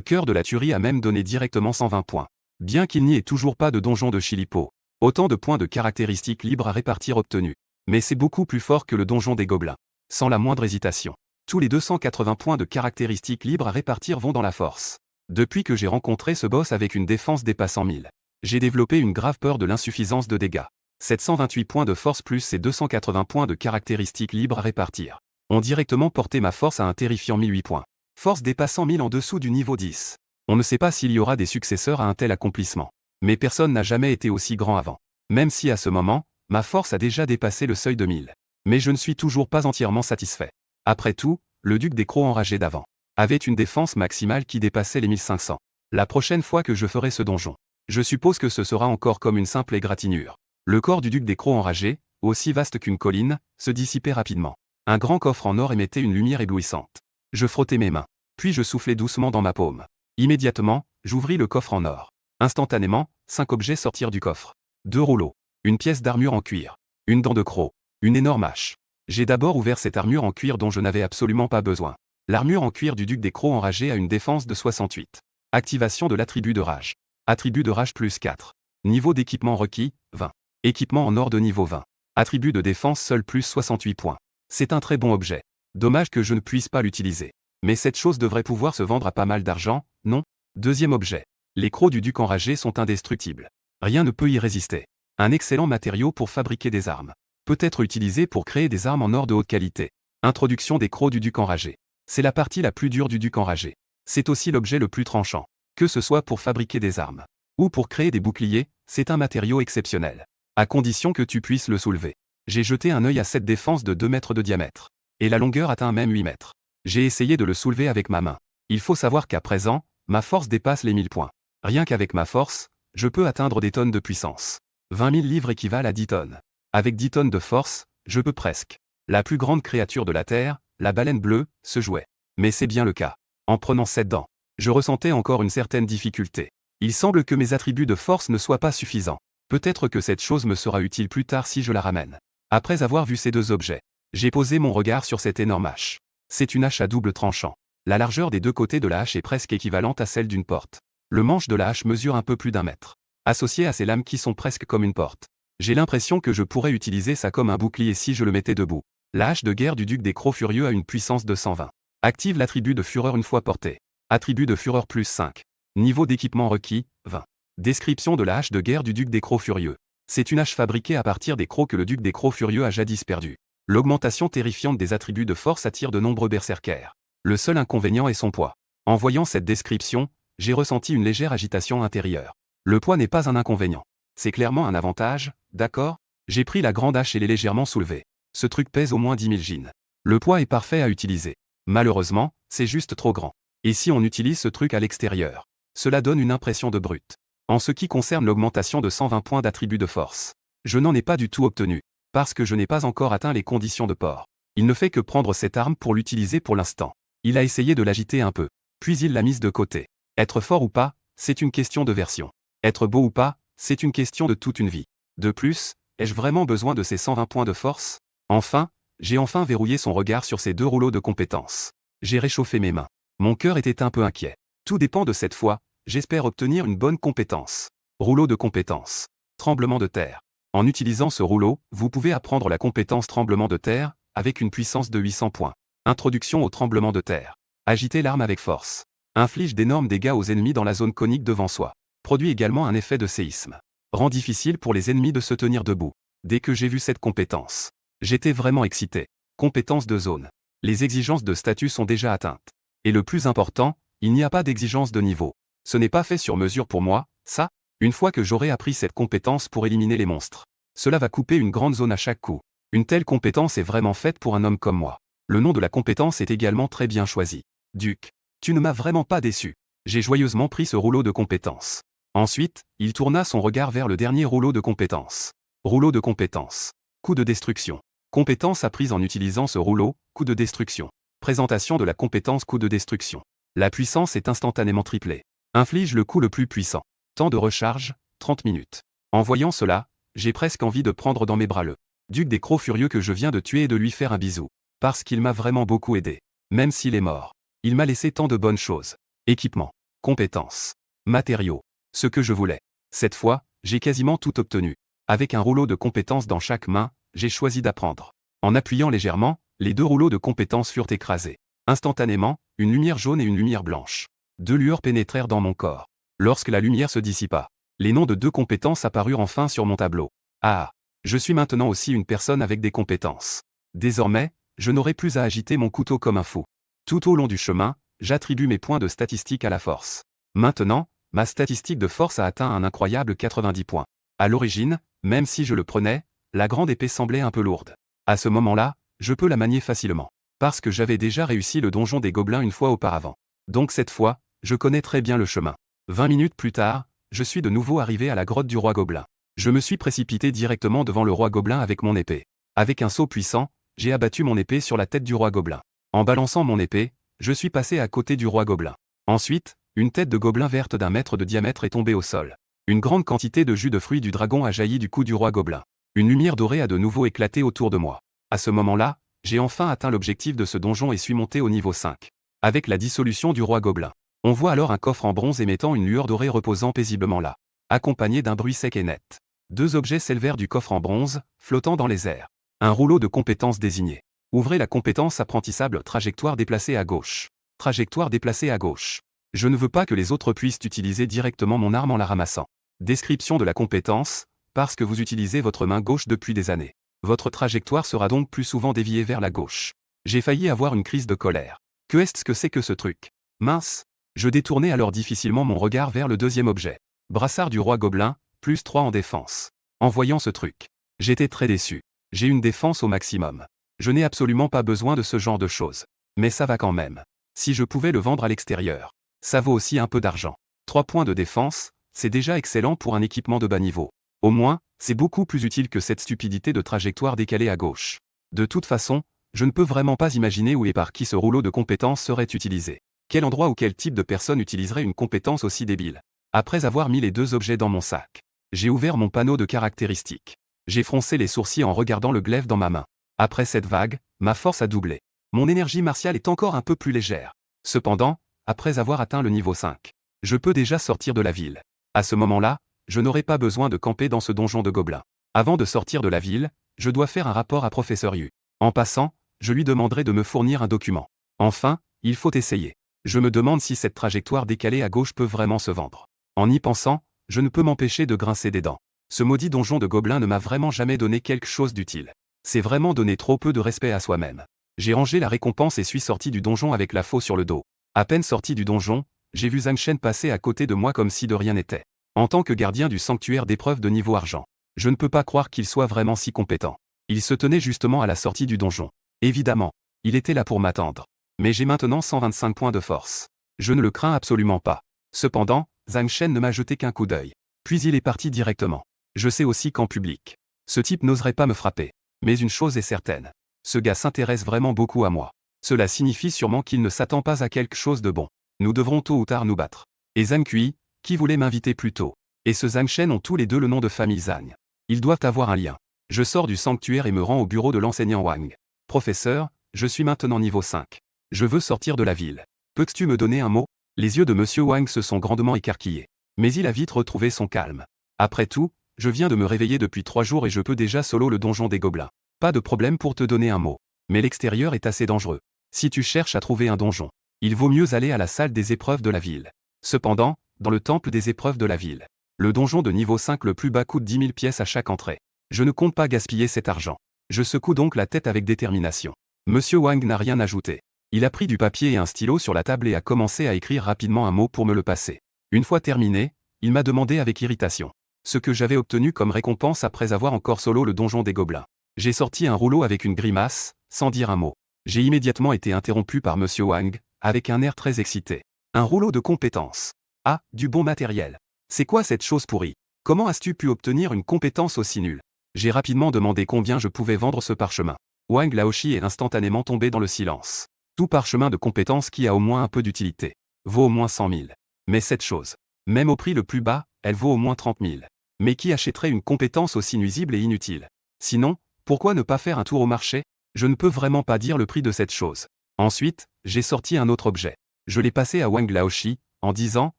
cœur de la tuerie a même donné directement 120 points. Bien qu'il n'y ait toujours pas de donjon de Chilipo. Autant de points de caractéristiques libres à répartir obtenus. Mais c'est beaucoup plus fort que le donjon des gobelins. Sans la moindre hésitation. Tous les 280 points de caractéristiques libres à répartir vont dans la force. Depuis que j'ai rencontré ce boss avec une défense dépassant 1000, j'ai développé une grave peur de l'insuffisance de dégâts. 728 points de force plus ces 280 points de caractéristiques libres à répartir ont directement porté ma force à un terrifiant 1008 points. Force dépassant 1000 en dessous du niveau 10. On ne sait pas s'il y aura des successeurs à un tel accomplissement. Mais personne n'a jamais été aussi grand avant. Même si à ce moment, ma force a déjà dépassé le seuil de 1000. Mais je ne suis toujours pas entièrement satisfait. Après tout, le duc des Crocs enragé d'avant avait une défense maximale qui dépassait les 1500. La prochaine fois que je ferai ce donjon, je suppose que ce sera encore comme une simple égratignure. Le corps du duc des Crocs enragé, aussi vaste qu'une colline, se dissipait rapidement. Un grand coffre en or émettait une lumière éblouissante. Je frottais mes mains, puis je soufflais doucement dans ma paume. Immédiatement, j'ouvris le coffre en or. Instantanément, 5 objets sortirent du coffre. 2 rouleaux, une pièce d'armure en cuir, une dent de croc, une énorme hache. J'ai d'abord ouvert cette armure en cuir dont je n'avais absolument pas besoin. L'armure en cuir du duc des Crocs enragé a une défense de 68. Activation de l'attribut de rage. Attribut de rage plus 4. Niveau d'équipement requis, 20. Équipement en or de niveau 20. Attribut de défense seul plus 68 points. C'est un très bon objet. Dommage que je ne puisse pas l'utiliser. Mais cette chose devrait pouvoir se vendre à pas mal d'argent, non? Deuxième objet. Les crocs du duc enragé sont indestructibles. Rien ne peut y résister. Un excellent matériau pour fabriquer des armes. Peut être utilisé pour créer des armes en or de haute qualité. Introduction des crocs du duc enragé. C'est la partie la plus dure du duc enragé. C'est aussi l'objet le plus tranchant. Que ce soit pour fabriquer des armes ou pour créer des boucliers, c'est un matériau exceptionnel. À condition que tu puisses le soulever. J'ai jeté un œil à cette défense de 2 mètres de diamètre. Et la longueur atteint même 8 mètres. J'ai essayé de le soulever avec ma main. Il faut savoir qu'à présent, ma force dépasse les 1000 points. Rien qu'avec ma force, je peux atteindre des tonnes de puissance. 20 000 livres équivalent à 10 tonnes. Avec 10 tonnes de force, je peux presque. La plus grande créature de la Terre, la baleine bleue, se jouait. Mais c'est bien le cas. En prenant cette dent, je ressentais encore une certaine difficulté. Il semble que mes attributs de force ne soient pas suffisants. Peut-être que cette chose me sera utile plus tard si je la ramène. Après avoir vu ces 2 objets, j'ai posé mon regard sur cette énorme hache. C'est une hache à double tranchant. La largeur des 2 côtés de la hache est presque équivalente à celle d'une porte. Le manche de la hache mesure un peu plus d'1 mètre. Associé à ces lames qui sont presque comme une porte. J'ai l'impression que je pourrais utiliser ça comme un bouclier si je le mettais debout. La hache de guerre du duc des Crocs Furieux a une puissance de 120. Active l'attribut de fureur une fois porté. Attribut de fureur plus 5. Niveau d'équipement requis, 20. Description de la hache de guerre du duc des Crocs Furieux. C'est une hache fabriquée à partir des crocs que le duc des Crocs Furieux a jadis perdus. L'augmentation terrifiante des attributs de force attire de nombreux berserkers. Le seul inconvénient est son poids. En voyant cette description, j'ai ressenti une légère agitation intérieure. Le poids n'est pas un inconvénient. C'est clairement un avantage, d'accord? J'ai pris la grande hache et l'ai légèrement soulevée. Ce truc pèse au moins 10 000 gines. Le poids est parfait à utiliser. Malheureusement, c'est juste trop grand. Et si on utilise ce truc à l'extérieur? Cela donne une impression de brute. En ce qui concerne l'augmentation de 120 points d'attribut de force, je n'en ai pas du tout obtenu, parce que je n'ai pas encore atteint les conditions de port. Il ne fait que prendre cette arme pour l'utiliser pour l'instant. Il a essayé de l'agiter un peu, puis il l'a mise de côté. Être fort ou pas, c'est une question de version. Être beau ou pas, c'est une question de toute une vie. De plus, ai-je vraiment besoin de ces 120 points de force? Enfin, j'ai enfin verrouillé son regard sur ces 2 rouleaux de compétences. J'ai réchauffé mes mains. Mon cœur était un peu inquiet. Tout dépend de cette fois, j'espère obtenir une bonne compétence. Rouleau de compétences. Tremblement de terre. En utilisant ce rouleau, vous pouvez apprendre la compétence tremblement de terre, avec une puissance de 800 points. Introduction au tremblement de terre. Agiter l'arme avec force. Inflige d'énormes dégâts aux ennemis dans la zone conique devant soi. Produit également un effet de séisme. Rend difficile pour les ennemis de se tenir debout. Dès que j'ai vu cette compétence, j'étais vraiment excité. Compétence de zone. Les exigences de statut sont déjà atteintes. Et le plus important, il n'y a pas d'exigence de niveau. Ce n'est pas fait sur mesure pour moi, ça. Une fois que j'aurai appris cette compétence pour éliminer les monstres, cela va couper une grande zone à chaque coup. Une telle compétence est vraiment faite pour un homme comme moi. Le nom de la compétence est également très bien choisi. Duc. Tu ne m'as vraiment pas déçu. J'ai joyeusement pris ce rouleau de compétences. Ensuite, il tourna son regard vers le dernier rouleau de compétences. Rouleau de compétences. Coup de destruction. Compétence apprise en utilisant ce rouleau, coup de destruction. Présentation de la compétence coup de destruction. La puissance est instantanément triplée. Inflige le coup le plus puissant. Temps de recharge, 30 minutes. En voyant cela, j'ai presque envie de prendre dans mes bras le duc des Crocs Furieux que je viens de tuer et de lui faire un bisou. Parce qu'il m'a vraiment beaucoup aidé. Même s'il est mort. Il m'a laissé tant de bonnes choses. Équipement. Compétences. Matériaux. Ce que je voulais. Cette fois, j'ai quasiment tout obtenu. Avec un rouleau de compétences dans chaque main, j'ai choisi d'apprendre. En appuyant légèrement, les 2 rouleaux de compétences furent écrasés. Instantanément, une lumière jaune et une lumière blanche. 2 lueurs pénétrèrent dans mon corps. Lorsque la lumière se dissipa, les noms de 2 compétences apparurent enfin sur mon tableau. Ah! Je suis maintenant aussi une personne avec des compétences. Désormais, je n'aurai plus à agiter mon couteau comme un fou. Tout au long du chemin, j'attribue mes points de statistique à la force. Maintenant, ma statistique de force a atteint un incroyable 90 points. À l'origine, même si je le prenais, la grande épée semblait un peu lourde. À ce moment-là, je peux la manier facilement. Parce que j'avais déjà réussi le donjon des gobelins une fois auparavant. Donc cette fois, je connais très bien le chemin. 20 minutes plus tard, je suis de nouveau arrivé à la grotte du roi gobelin. Je me suis précipité directement devant le roi gobelin avec mon épée. Avec un saut puissant, j'ai abattu mon épée sur la tête du roi gobelin. En balançant mon épée, je suis passé à côté du roi gobelin. Ensuite, une tête de gobelin verte d'1 mètre de diamètre est tombée au sol. Une grande quantité de jus de fruits du dragon a jailli du cou du roi gobelin. Une lumière dorée a de nouveau éclaté autour de moi. À ce moment-là, j'ai enfin atteint l'objectif de ce donjon et suis monté au niveau 5. Avec la dissolution du roi gobelin. On voit alors un coffre en bronze émettant une lueur dorée reposant paisiblement là. Accompagné d'un bruit sec et net. 2 objets s'élevèrent du coffre en bronze, flottant dans les airs. Un rouleau de compétences désigné. Ouvrez la compétence apprentissable trajectoire déplacée à gauche. Trajectoire déplacée à gauche. Je ne veux pas que les autres puissent utiliser directement mon arme en la ramassant. Description de la compétence, parce que vous utilisez votre main gauche depuis des années. Votre trajectoire sera donc plus souvent déviée vers la gauche. J'ai failli avoir une crise de colère. Que est-ce que c'est que ce truc? Mince. Je détournai alors difficilement mon regard vers le deuxième objet. Brassard du roi gobelin, plus 3 en défense. En voyant ce truc, j'étais très déçu. J'ai une défense au maximum. Je n'ai absolument pas besoin de ce genre de choses. Mais ça va quand même. Si je pouvais le vendre à l'extérieur. Ça vaut aussi un peu d'argent. 3 points de défense, c'est déjà excellent pour un équipement de bas niveau. Au moins, c'est beaucoup plus utile que cette stupidité de trajectoire décalée à gauche. De toute façon, je ne peux vraiment pas imaginer où et par qui ce rouleau de compétences serait utilisé. Quel endroit ou quel type de personne utiliserait une compétence aussi débile? Après avoir mis les 2 objets dans mon sac, j'ai ouvert mon panneau de caractéristiques. J'ai froncé les sourcils en regardant le glaive dans ma main. Après cette vague, ma force a doublé. Mon énergie martiale est encore un peu plus légère. Cependant, après avoir atteint le niveau 5, Je peux déjà sortir de la ville. À ce moment-là, je n'aurai pas besoin de camper dans ce donjon de gobelins. Avant de sortir de la ville, je dois faire un rapport à Professeur Yu. En passant, je lui demanderai de me fournir un document. Enfin, il faut essayer. Je me demande si cette trajectoire décalée à gauche peut vraiment se vendre. En y pensant, je ne peux m'empêcher de grincer des dents. Ce maudit donjon de gobelins ne m'a vraiment jamais donné quelque chose d'utile. C'est vraiment donner trop peu de respect à soi-même. J'ai rangé la récompense et suis sorti du donjon avec la faux sur le dos. À peine sorti du donjon, j'ai vu Zhang Shen passer à côté de moi comme si de rien n'était. En tant que gardien du sanctuaire d'épreuves de niveau argent, je ne peux pas croire qu'il soit vraiment si compétent. Il se tenait justement à la sortie du donjon. Évidemment, il était là pour m'attendre. Mais j'ai maintenant 125 points de force. Je ne le crains absolument pas. Cependant, Zhang Shen ne m'a jeté qu'un coup d'œil. Puis il est parti directement. Je sais aussi qu'en public, ce type n'oserait pas me frapper. Mais une chose est certaine. Ce gars s'intéresse vraiment beaucoup à moi. Cela signifie sûrement qu'il ne s'attend pas à quelque chose de bon. Nous devrons tôt ou tard nous battre. Et Zhang Kui, qui voulait m'inviter plus tôt, et ce Zhang Shen ont tous les deux le nom de famille Zhang. Ils doivent avoir un lien. Je sors du sanctuaire et me rends au bureau de l'enseignant Wang. Professeur, je suis maintenant niveau 5. Je veux sortir de la ville. Peux-tu me donner un mot? Les yeux de Monsieur Wang se sont grandement écarquillés. Mais il a vite retrouvé son calme. Après tout, je viens de me réveiller depuis 3 jours et je peux déjà solo le donjon des gobelins. Pas de problème pour te donner un mot. Mais l'extérieur est assez dangereux. Si tu cherches à trouver un donjon, il vaut mieux aller à la salle des épreuves de la ville. Cependant, dans le temple des épreuves de la ville, le donjon de niveau 5 le plus bas coûte 10 000 pièces à chaque entrée. Je ne compte pas gaspiller cet argent. Je secoue donc la tête avec détermination. Monsieur Wang n'a rien ajouté. Il a pris du papier et un stylo sur la table et a commencé à écrire rapidement un mot pour me le passer. Une fois terminé, il m'a demandé avec irritation ce que j'avais obtenu comme récompense après avoir encore solo le donjon des gobelins. J'ai sorti un rouleau avec une grimace, sans dire un mot. J'ai immédiatement été interrompu par Monsieur Wang, avec un air très excité. Un rouleau de compétences. Ah, du bon matériel. C'est quoi cette chose pourrie? Comment as-tu pu obtenir une compétence aussi nulle? J'ai rapidement demandé combien je pouvais vendre ce parchemin. Wang Laoshi est instantanément tombé dans le silence. Tout parchemin de compétences qui a au moins un peu d'utilité vaut au moins 100 000. Mais cette chose, même au prix le plus bas, elle vaut au moins 30 000. Mais qui achèterait une compétence aussi nuisible et inutile? Sinon, pourquoi ne pas faire un tour au marché? Je ne peux vraiment pas dire le prix de cette chose. Ensuite, j'ai sorti un autre objet. Je l'ai passé à Wang Laoshi, en disant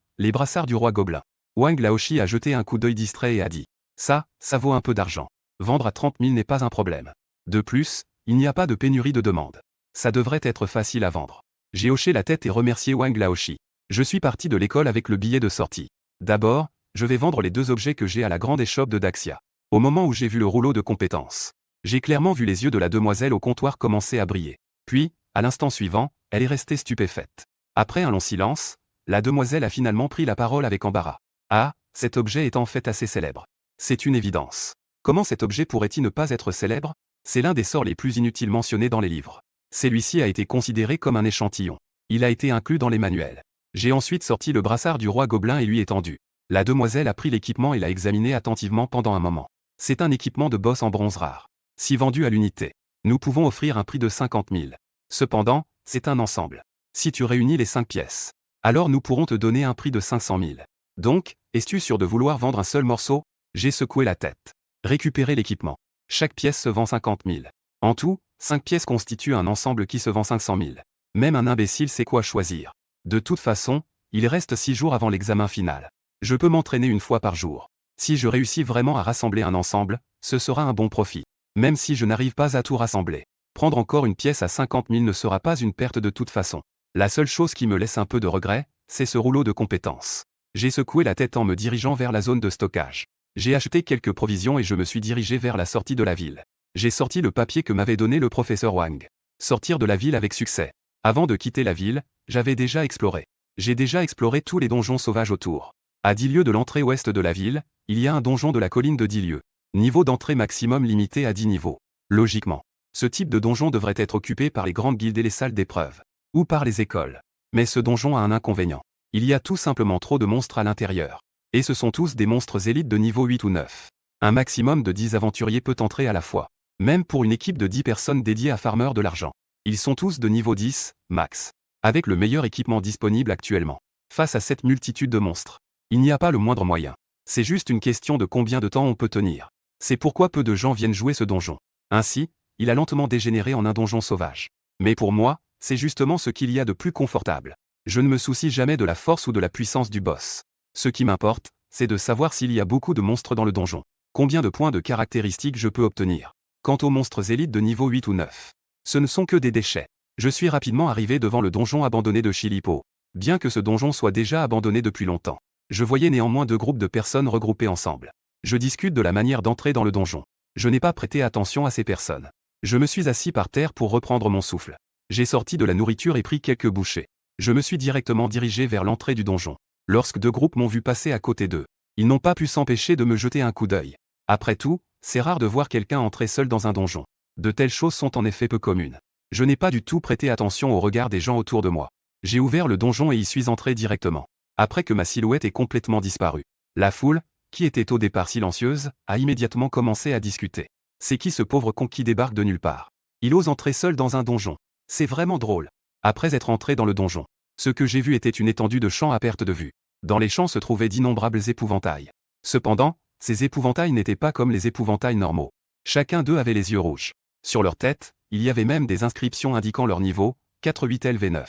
« Les brassards du roi gobelin ». Wang Laoshi a jeté un coup d'œil distrait et a dit « Ça vaut un peu d'argent. Vendre à 30 000 n'est pas un problème. De plus, il n'y a pas de pénurie de demandes. Ça devrait être facile à vendre. » J'ai hoché la tête et remercié Wang Laoshi. Je suis parti de l'école avec le billet de sortie. D'abord, je vais vendre les 2 objets que j'ai à la grande échoppe de Daxia. Au moment où j'ai vu le rouleau de compétences, j'ai clairement vu les yeux de la demoiselle au comptoir commencer à briller. Puis, à l'instant suivant, elle est restée stupéfaite. Après un long silence, la demoiselle a finalement pris la parole avec embarras. Ah, cet objet est en fait assez célèbre. C'est une évidence. Comment cet objet pourrait-il ne pas être célèbre? C'est l'un des sorts les plus inutiles mentionnés dans les livres. Celui-ci a été considéré comme un échantillon. Il a été inclus dans les manuels. J'ai ensuite sorti le brassard du roi gobelin et lui étendu. La demoiselle a pris l'équipement et l'a examiné attentivement pendant un moment. C'est un équipement de boss en bronze rare. Si vendu à l'unité, nous pouvons offrir un prix de 50 000. Cependant, c'est un ensemble. Si tu réunis les 5 pièces, alors nous pourrons te donner un prix de 500 000. Donc, es-tu sûr de vouloir vendre un seul morceau? J'ai secoué la tête. Récupérer l'équipement. Chaque pièce se vend 50 000. En tout, 5 pièces constituent un ensemble qui se vend 500 000. Même un imbécile sait quoi choisir. De toute façon, il reste 6 jours avant l'examen final. Je peux m'entraîner une fois par jour. Si je réussis vraiment à rassembler un ensemble, ce sera un bon profit. Même si je n'arrive pas à tout rassembler, prendre encore une pièce à 50 000 ne sera pas une perte de toute façon. La seule chose qui me laisse un peu de regret, c'est ce rouleau de compétences. J'ai secoué la tête en me dirigeant vers la zone de stockage. J'ai acheté quelques provisions et je me suis dirigé vers la sortie de la ville. J'ai sorti le papier que m'avait donné le professeur Wang. Sortir de la ville avec succès. Avant de quitter la ville, j'avais déjà exploré. J'ai déjà exploré tous les donjons sauvages autour. À 10 lieues de l'entrée ouest de la ville, il y a un donjon de la colline de 10 lieues. Niveau d'entrée maximum limité à 10 niveaux. Logiquement, ce type de donjon devrait être occupé par les grandes guildes et les salles d'épreuves. Ou par les écoles. Mais ce donjon a un inconvénient. Il y a tout simplement trop de monstres à l'intérieur. Et ce sont tous des monstres élites de niveau 8 ou 9. Un maximum de 10 aventuriers peut entrer à la fois. Même pour une équipe de 10 personnes dédiées à farmer de l'argent. Ils sont tous de niveau 10, max. Avec le meilleur équipement disponible actuellement. Face à cette multitude de monstres, il n'y a pas le moindre moyen. C'est juste une question de combien de temps on peut tenir. C'est pourquoi peu de gens viennent jouer ce donjon. Ainsi, il a lentement dégénéré en un donjon sauvage. Mais pour moi, c'est justement ce qu'il y a de plus confortable. Je ne me soucie jamais de la force ou de la puissance du boss. Ce qui m'importe, c'est de savoir s'il y a beaucoup de monstres dans le donjon. Combien de points de caractéristiques je peux obtenir. Quant aux monstres élites de niveau 8 ou 9, ce ne sont que des déchets. Je suis rapidement arrivé devant le donjon abandonné de Chilipo. Bien que ce donjon soit déjà abandonné depuis longtemps, je voyais néanmoins deux groupes de personnes regroupées ensemble. Je discute de la manière d'entrer dans le donjon. Je n'ai pas prêté attention à ces personnes. Je me suis assis par terre pour reprendre mon souffle. J'ai sorti de la nourriture et pris quelques bouchées. Je me suis directement dirigé vers l'entrée du donjon. Lorsque deux groupes m'ont vu passer à côté d'eux, ils n'ont pas pu s'empêcher de me jeter un coup d'œil. Après tout, c'est rare de voir quelqu'un entrer seul dans un donjon. De telles choses sont en effet peu communes. Je n'ai pas du tout prêté attention au regard des gens autour de moi. J'ai ouvert le donjon et y suis entré directement. Après que ma silhouette ait complètement disparu, la foule, qui était au départ silencieuse, a immédiatement commencé à discuter. C'est qui ce pauvre con qui débarque de nulle part? Il ose entrer seul dans un donjon. C'est vraiment drôle. Après être entré dans le donjon, ce que j'ai vu était une étendue de champs à perte de vue. Dans les champs se trouvaient d'innombrables épouvantails. Cependant, ces épouvantails n'étaient pas comme les épouvantails normaux. Chacun d'eux avait les yeux rouges. Sur leur tête, il y avait même des inscriptions indiquant leur niveau, 4 8 LV9.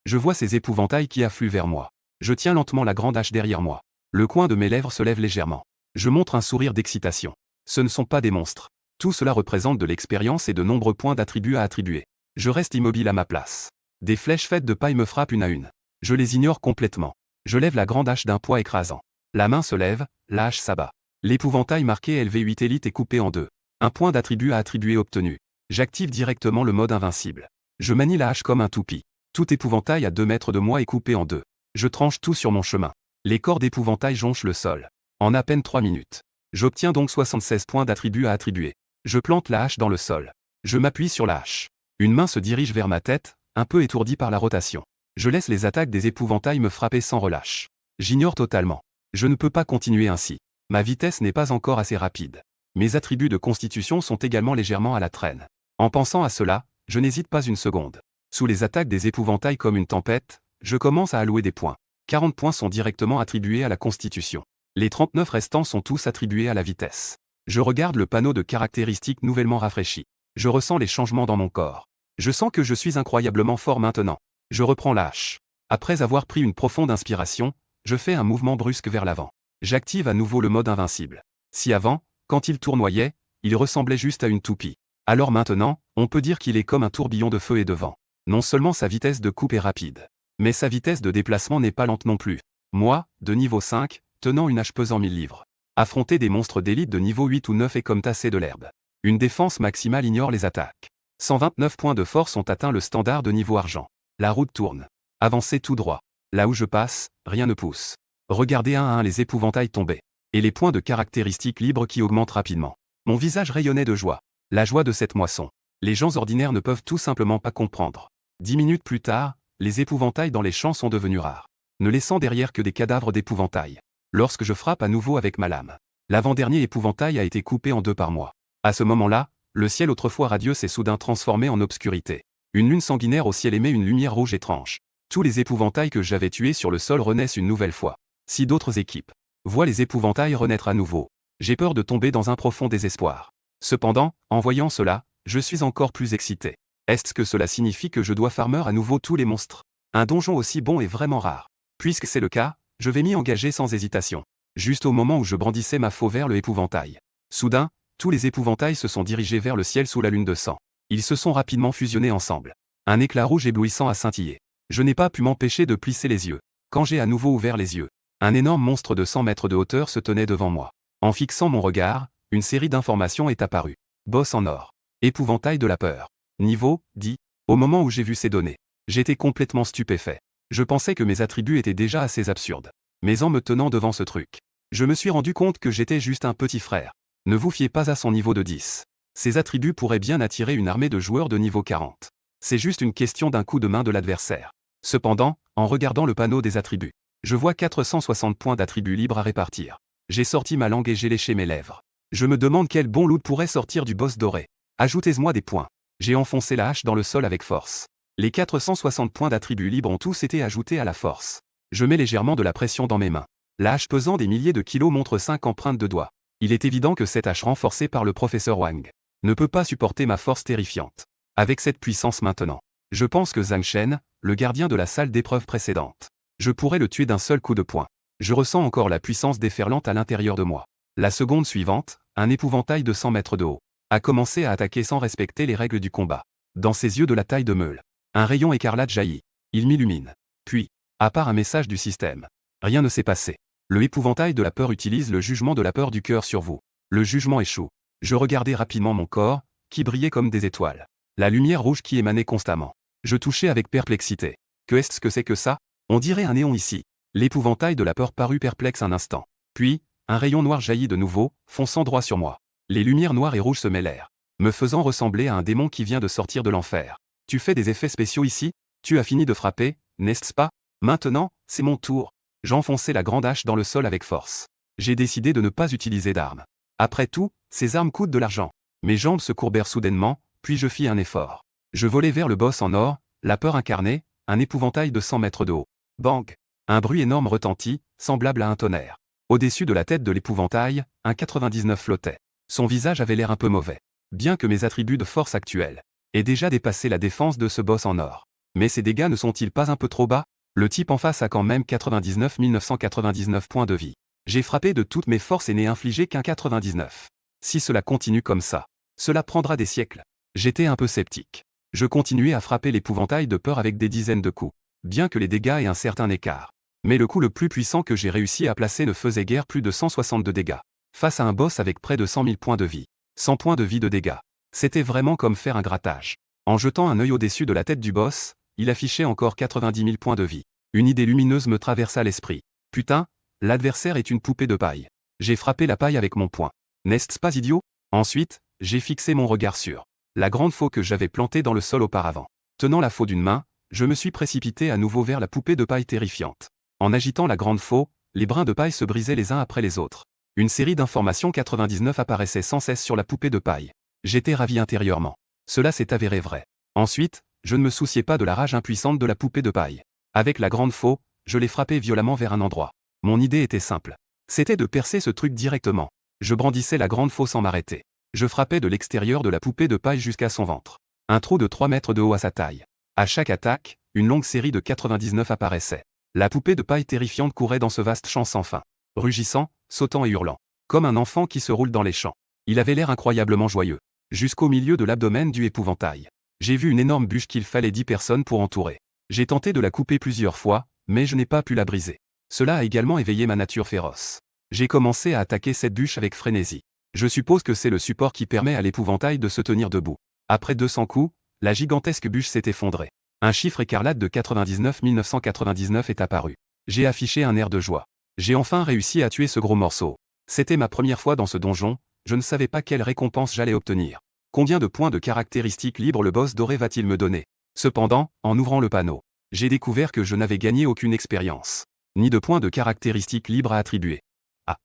Je vois ces épouvantails qui affluent vers moi. Je tiens lentement la grande hache derrière moi. Le coin de mes lèvres se lève légèrement. Je montre un sourire d'excitation. Ce ne sont pas des monstres. Tout cela représente de l'expérience et de nombreux points d'attributs à attribuer. Je reste immobile à ma place. Des flèches faites de paille me frappent une à une. Je les ignore complètement. Je lève la grande hache d'un poids écrasant. La main se lève, la hache s'abat. L'épouvantail marqué LV8 Elite est coupé en deux. Un point d'attribut à attribuer obtenu. J'active directement le mode invincible. Je manie la hache comme un toupie. Tout épouvantail à 2 mètres de moi est coupé en deux. Je tranche tout sur mon chemin. Les corps d'épouvantail jonchent le sol. En à peine 3 minutes. J'obtiens donc 76 points d'attribut à attribuer. Je plante la hache dans le sol. Je m'appuie sur la hache. Une main se dirige vers ma tête, un peu étourdie par la rotation. Je laisse les attaques des épouvantails me frapper sans relâche. J'ignore totalement. Je ne peux pas continuer ainsi. Ma vitesse n'est pas encore assez rapide. Mes attributs de constitution sont également légèrement à la traîne. En pensant à cela, je n'hésite pas une seconde. Sous les attaques des épouvantails comme une tempête, je commence à allouer des points. 40 points sont directement attribués à la constitution. Les 39 restants sont tous attribués à la vitesse. Je regarde le panneau de caractéristiques nouvellement rafraîchi. Je ressens les changements dans mon corps. Je sens que je suis incroyablement fort maintenant. Je reprends la hache. Après avoir pris une profonde inspiration, je fais un mouvement brusque vers l'avant. J'active à nouveau le mode invincible. Si avant, quand il tournoyait, il ressemblait juste à une toupie. Alors maintenant, on peut dire qu'il est comme un tourbillon de feu et de vent. Non seulement sa vitesse de coupe est rapide, mais sa vitesse de déplacement n'est pas lente non plus. Moi, de niveau 5, tenant une hache pesant 1000 livres. Affronter des monstres d'élite de niveau 8 ou 9 est comme tasser de l'herbe. Une défense maximale ignore les attaques. 129 points de force ont atteint le standard de niveau argent. La route tourne. Avancez tout droit. Là où je passe, rien ne pousse. Regardez un à un les épouvantails tomber. Et les points de caractéristiques libres qui augmentent rapidement. Mon visage rayonnait de joie. La joie de cette moisson. Les gens ordinaires ne peuvent tout simplement pas comprendre. 10 minutes plus tard, les épouvantails dans les champs sont devenus rares, ne laissant derrière que des cadavres d'épouvantails. Lorsque je frappe à nouveau avec ma lame, l'avant-dernier épouvantail a été coupé en deux par moi. À ce moment-là, le ciel autrefois radieux s'est soudain transformé en obscurité. Une lune sanguinaire au ciel émet une lumière rouge étrange. Tous les épouvantails que j'avais tués sur le sol renaissent une nouvelle fois. Si d'autres équipes voient les épouvantails renaître à nouveau, j'ai peur de tomber dans un profond désespoir. Cependant, en voyant cela, je suis encore plus excité. Est-ce que cela signifie que je dois farmer à nouveau tous les monstres? Un donjon aussi bon est vraiment rare. Puisque c'est le cas, je vais m'y engager sans hésitation. Juste au moment où je brandissais ma faux vers le épouvantail. Soudain, tous les épouvantails se sont dirigés vers le ciel sous la lune de sang. Ils se sont rapidement fusionnés ensemble. Un éclat rouge éblouissant a scintillé. Je n'ai pas pu m'empêcher de plisser les yeux. Quand j'ai à nouveau ouvert les yeux, un énorme monstre de 100 mètres de hauteur se tenait devant moi. En fixant mon regard, une série d'informations est apparue. Boss en or. Épouvantail de la peur. Niveau 10. Au moment où j'ai vu ces données, j'étais complètement stupéfait. Je pensais que mes attributs étaient déjà assez absurdes. Mais en me tenant devant ce truc, je me suis rendu compte que j'étais juste un petit frère. Ne vous fiez pas à son niveau de 10. Ces attributs pourraient bien attirer une armée de joueurs de niveau 40. C'est juste une question d'un coup de main de l'adversaire. Cependant, en regardant le panneau des attributs, je vois 460 points d'attributs libres à répartir. J'ai sorti ma langue et j'ai léché mes lèvres. Je me demande quel bon loot pourrait sortir du boss doré. Ajoutez-moi des points. J'ai enfoncé la hache dans le sol avec force. Les 460 points d'attributs libres ont tous été ajoutés à la force. Je mets légèrement de la pression dans mes mains. La hache pesant des milliers de kilos montre 5 empreintes de doigts. Il est évident que cette hache renforcée par le professeur Wang ne peut pas supporter ma force terrifiante. Avec cette puissance maintenant, Je pense que Zhang Shen, le gardien de la salle d'épreuve précédente. Je pourrais le tuer d'un seul coup de poing. Je ressens encore la puissance déferlante à l'intérieur de moi. La seconde suivante, un épouvantail de 100 mètres de haut, a commencé à attaquer sans respecter les règles du combat. Dans ses yeux de la taille de meule, un rayon écarlate jaillit. Il m'illumine. Puis, à part un message du système, rien ne s'est passé. Le épouvantail de la peur utilise le jugement de la peur du cœur sur vous. Le jugement échoue. Je regardais rapidement mon corps, qui brillait comme des étoiles. La lumière rouge qui émanait constamment. Je touchais avec perplexité. Qu'est-ce que c'est que ça? On dirait un néon ici. L'épouvantail de la peur parut perplexe un instant. Puis, un rayon noir jaillit de nouveau, fonçant droit sur moi. Les lumières noires et rouges se mêlèrent, me faisant ressembler à un démon qui vient de sortir de l'enfer. Tu fais des effets spéciaux ici? Tu as fini de frapper, n'est-ce pas? Maintenant, c'est mon tour. J'enfonçai la grande hache dans le sol avec force. J'ai décidé de ne pas utiliser d'armes. Après tout, ces armes coûtent de l'argent. Mes jambes se courbèrent soudainement, puis je fis un effort. Je volai vers le boss en or, la peur incarnée, un épouvantail de 100 mètres de haut. Bang! Un bruit énorme retentit, semblable à un tonnerre. Au-dessus de la tête de l'épouvantail, un 99 flottait. Son visage avait l'air un peu mauvais. Bien que mes attributs de force actuels aient déjà dépassé la défense de ce boss en or. Mais ses dégâts ne sont-ils pas un peu trop bas? Le type en face a quand même 99 999 points de vie. J'ai frappé de toutes mes forces et n'ai infligé qu'un 99. Si cela continue comme ça, cela prendra des siècles. J'étais un peu sceptique. Je continuais à frapper l'épouvantail de peur avec des dizaines de coups, bien que les dégâts aient un certain écart. Mais le coup le plus puissant que j'ai réussi à placer ne faisait guère plus de 162 dégâts. Face à un boss avec près de 100 000 points de vie. 100 points de vie de dégâts. C'était vraiment comme faire un grattage. En jetant un œil au-dessus de la tête du boss, il affichait encore 90 000 points de vie. Une idée lumineuse me traversa l'esprit. Putain, l'adversaire est une poupée de paille. J'ai frappé la paille avec mon poing. N'est-ce pas idiot? Ensuite, j'ai fixé mon regard sur la grande faux que j'avais plantée dans le sol auparavant. Tenant la faux d'une main, je me suis précipité à nouveau vers la poupée de paille terrifiante. En agitant la grande faux, les brins de paille se brisaient les uns après les autres. Une série d'informations 99 apparaissait sans cesse sur la poupée de paille. J'étais ravi intérieurement. Cela s'est avéré vrai. Ensuite, je ne me souciais pas de la rage impuissante de la poupée de paille. Avec la grande faux, je l'ai frappée violemment vers un endroit. Mon idée était simple. C'était de percer ce truc directement. Je brandissais la grande faux sans m'arrêter. Je frappais de l'extérieur de la poupée de paille jusqu'à son ventre. Un trou de 3 mètres de haut à sa taille. À chaque attaque, une longue série de 99 apparaissait. La poupée de paille terrifiante courait dans ce vaste champ sans fin. Rugissant, sautant et hurlant. Comme un enfant qui se roule dans les champs. Il avait l'air incroyablement joyeux. Jusqu'au milieu de l'abdomen du épouvantail. J'ai vu une énorme bûche qu'il fallait 10 personnes pour entourer. J'ai tenté de la couper plusieurs fois, mais je n'ai pas pu la briser. Cela a également éveillé ma nature féroce. J'ai commencé à attaquer cette bûche avec frénésie. Je suppose que c'est le support qui permet à l'épouvantail de se tenir debout. Après 200 coups, la gigantesque bûche s'est effondrée. Un chiffre écarlate de 99 999 est apparu. J'ai affiché un air de joie. J'ai enfin réussi à tuer ce gros morceau. C'était ma première fois dans ce donjon, je ne savais pas quelle récompense j'allais obtenir. Combien de points de caractéristiques libres le boss doré va-t-il me donner? Cependant, en ouvrant le panneau, j'ai découvert que je n'avais gagné aucune expérience, ni de points de caractéristiques libres à attribuer. Ah!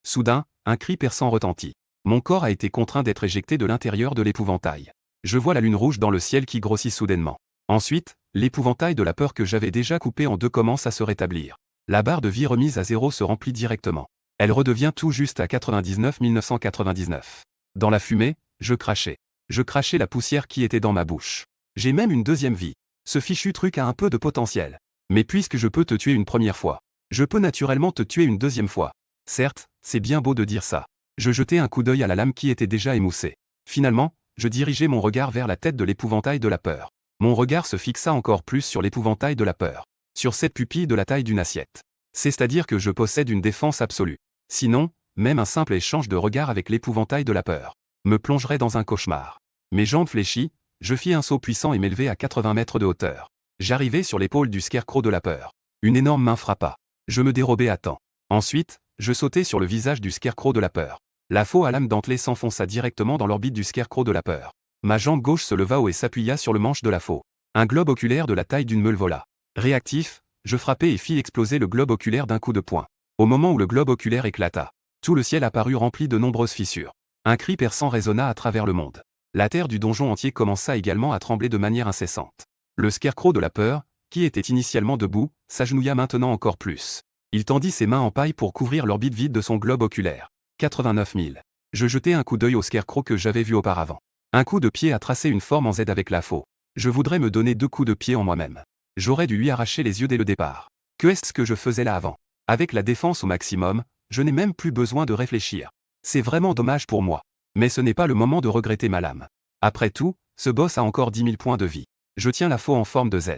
Soudain, un cri perçant retentit. Mon corps a été contraint d'être éjecté de l'intérieur de l'épouvantail. Je vois la lune rouge dans le ciel qui grossit soudainement. Ensuite, l'épouvantail de la peur que j'avais déjà coupé en deux commence à se rétablir. La barre de vie remise à 0 se remplit directement. Elle redevient tout juste à 99 999. Dans la fumée, je crachais. Je crachais la poussière qui était dans ma bouche. J'ai même une deuxième vie. Ce fichu truc a un peu de potentiel. Mais puisque je peux te tuer une première fois, je peux naturellement te tuer une deuxième fois. Certes, c'est bien beau de dire ça. Je jetai un coup d'œil à la lame qui était déjà émoussée. Finalement, je dirigeai mon regard vers la tête de l'épouvantail de la peur. Mon regard se fixa encore plus sur l'épouvantail de la peur. Sur cette pupille de la taille d'une assiette. C'est-à-dire que je possède une défense absolue. Sinon, même un simple échange de regard avec l'épouvantail de la peur me plongerait dans un cauchemar. Mes jambes fléchis, je fis un saut puissant et m'élevai à 80 mètres de hauteur. J'arrivai sur l'épaule du scarecrow de la peur. Une énorme main frappa. Je me dérobai à temps. Ensuite, je sautai sur le visage du scarecrow de la peur. La faux à lame dentelée s'enfonça directement dans l'orbite du scarecrow de la peur. Ma jambe gauche se leva haut et s'appuya sur le manche de la faux. Un globe oculaire de la taille d'une meule vola. Réactif, je frappai et fis exploser le globe oculaire d'un coup de poing. Au moment où le globe oculaire éclata, tout le ciel apparut rempli de nombreuses fissures. Un cri perçant résonna à travers le monde. La terre du donjon entier commença également à trembler de manière incessante. Le scarecrow de la peur, qui était initialement debout, s'agenouilla maintenant encore plus. Il tendit ses mains en paille pour couvrir l'orbite vide de son globe oculaire. 89 000. Je jetai un coup d'œil au scarecrow que j'avais vu auparavant. Un coup de pied a tracé une forme en Z avec la faux. Je voudrais me donner 2 coups de pied en moi-même. J'aurais dû lui arracher les yeux dès le départ. Que est-ce que je faisais là avant? Avec la défense au maximum, je n'ai même plus besoin de réfléchir. C'est vraiment dommage pour moi. Mais ce n'est pas le moment de regretter ma lame. Après tout, ce boss a encore 10 000 points de vie. Je tiens la faux en forme de Z.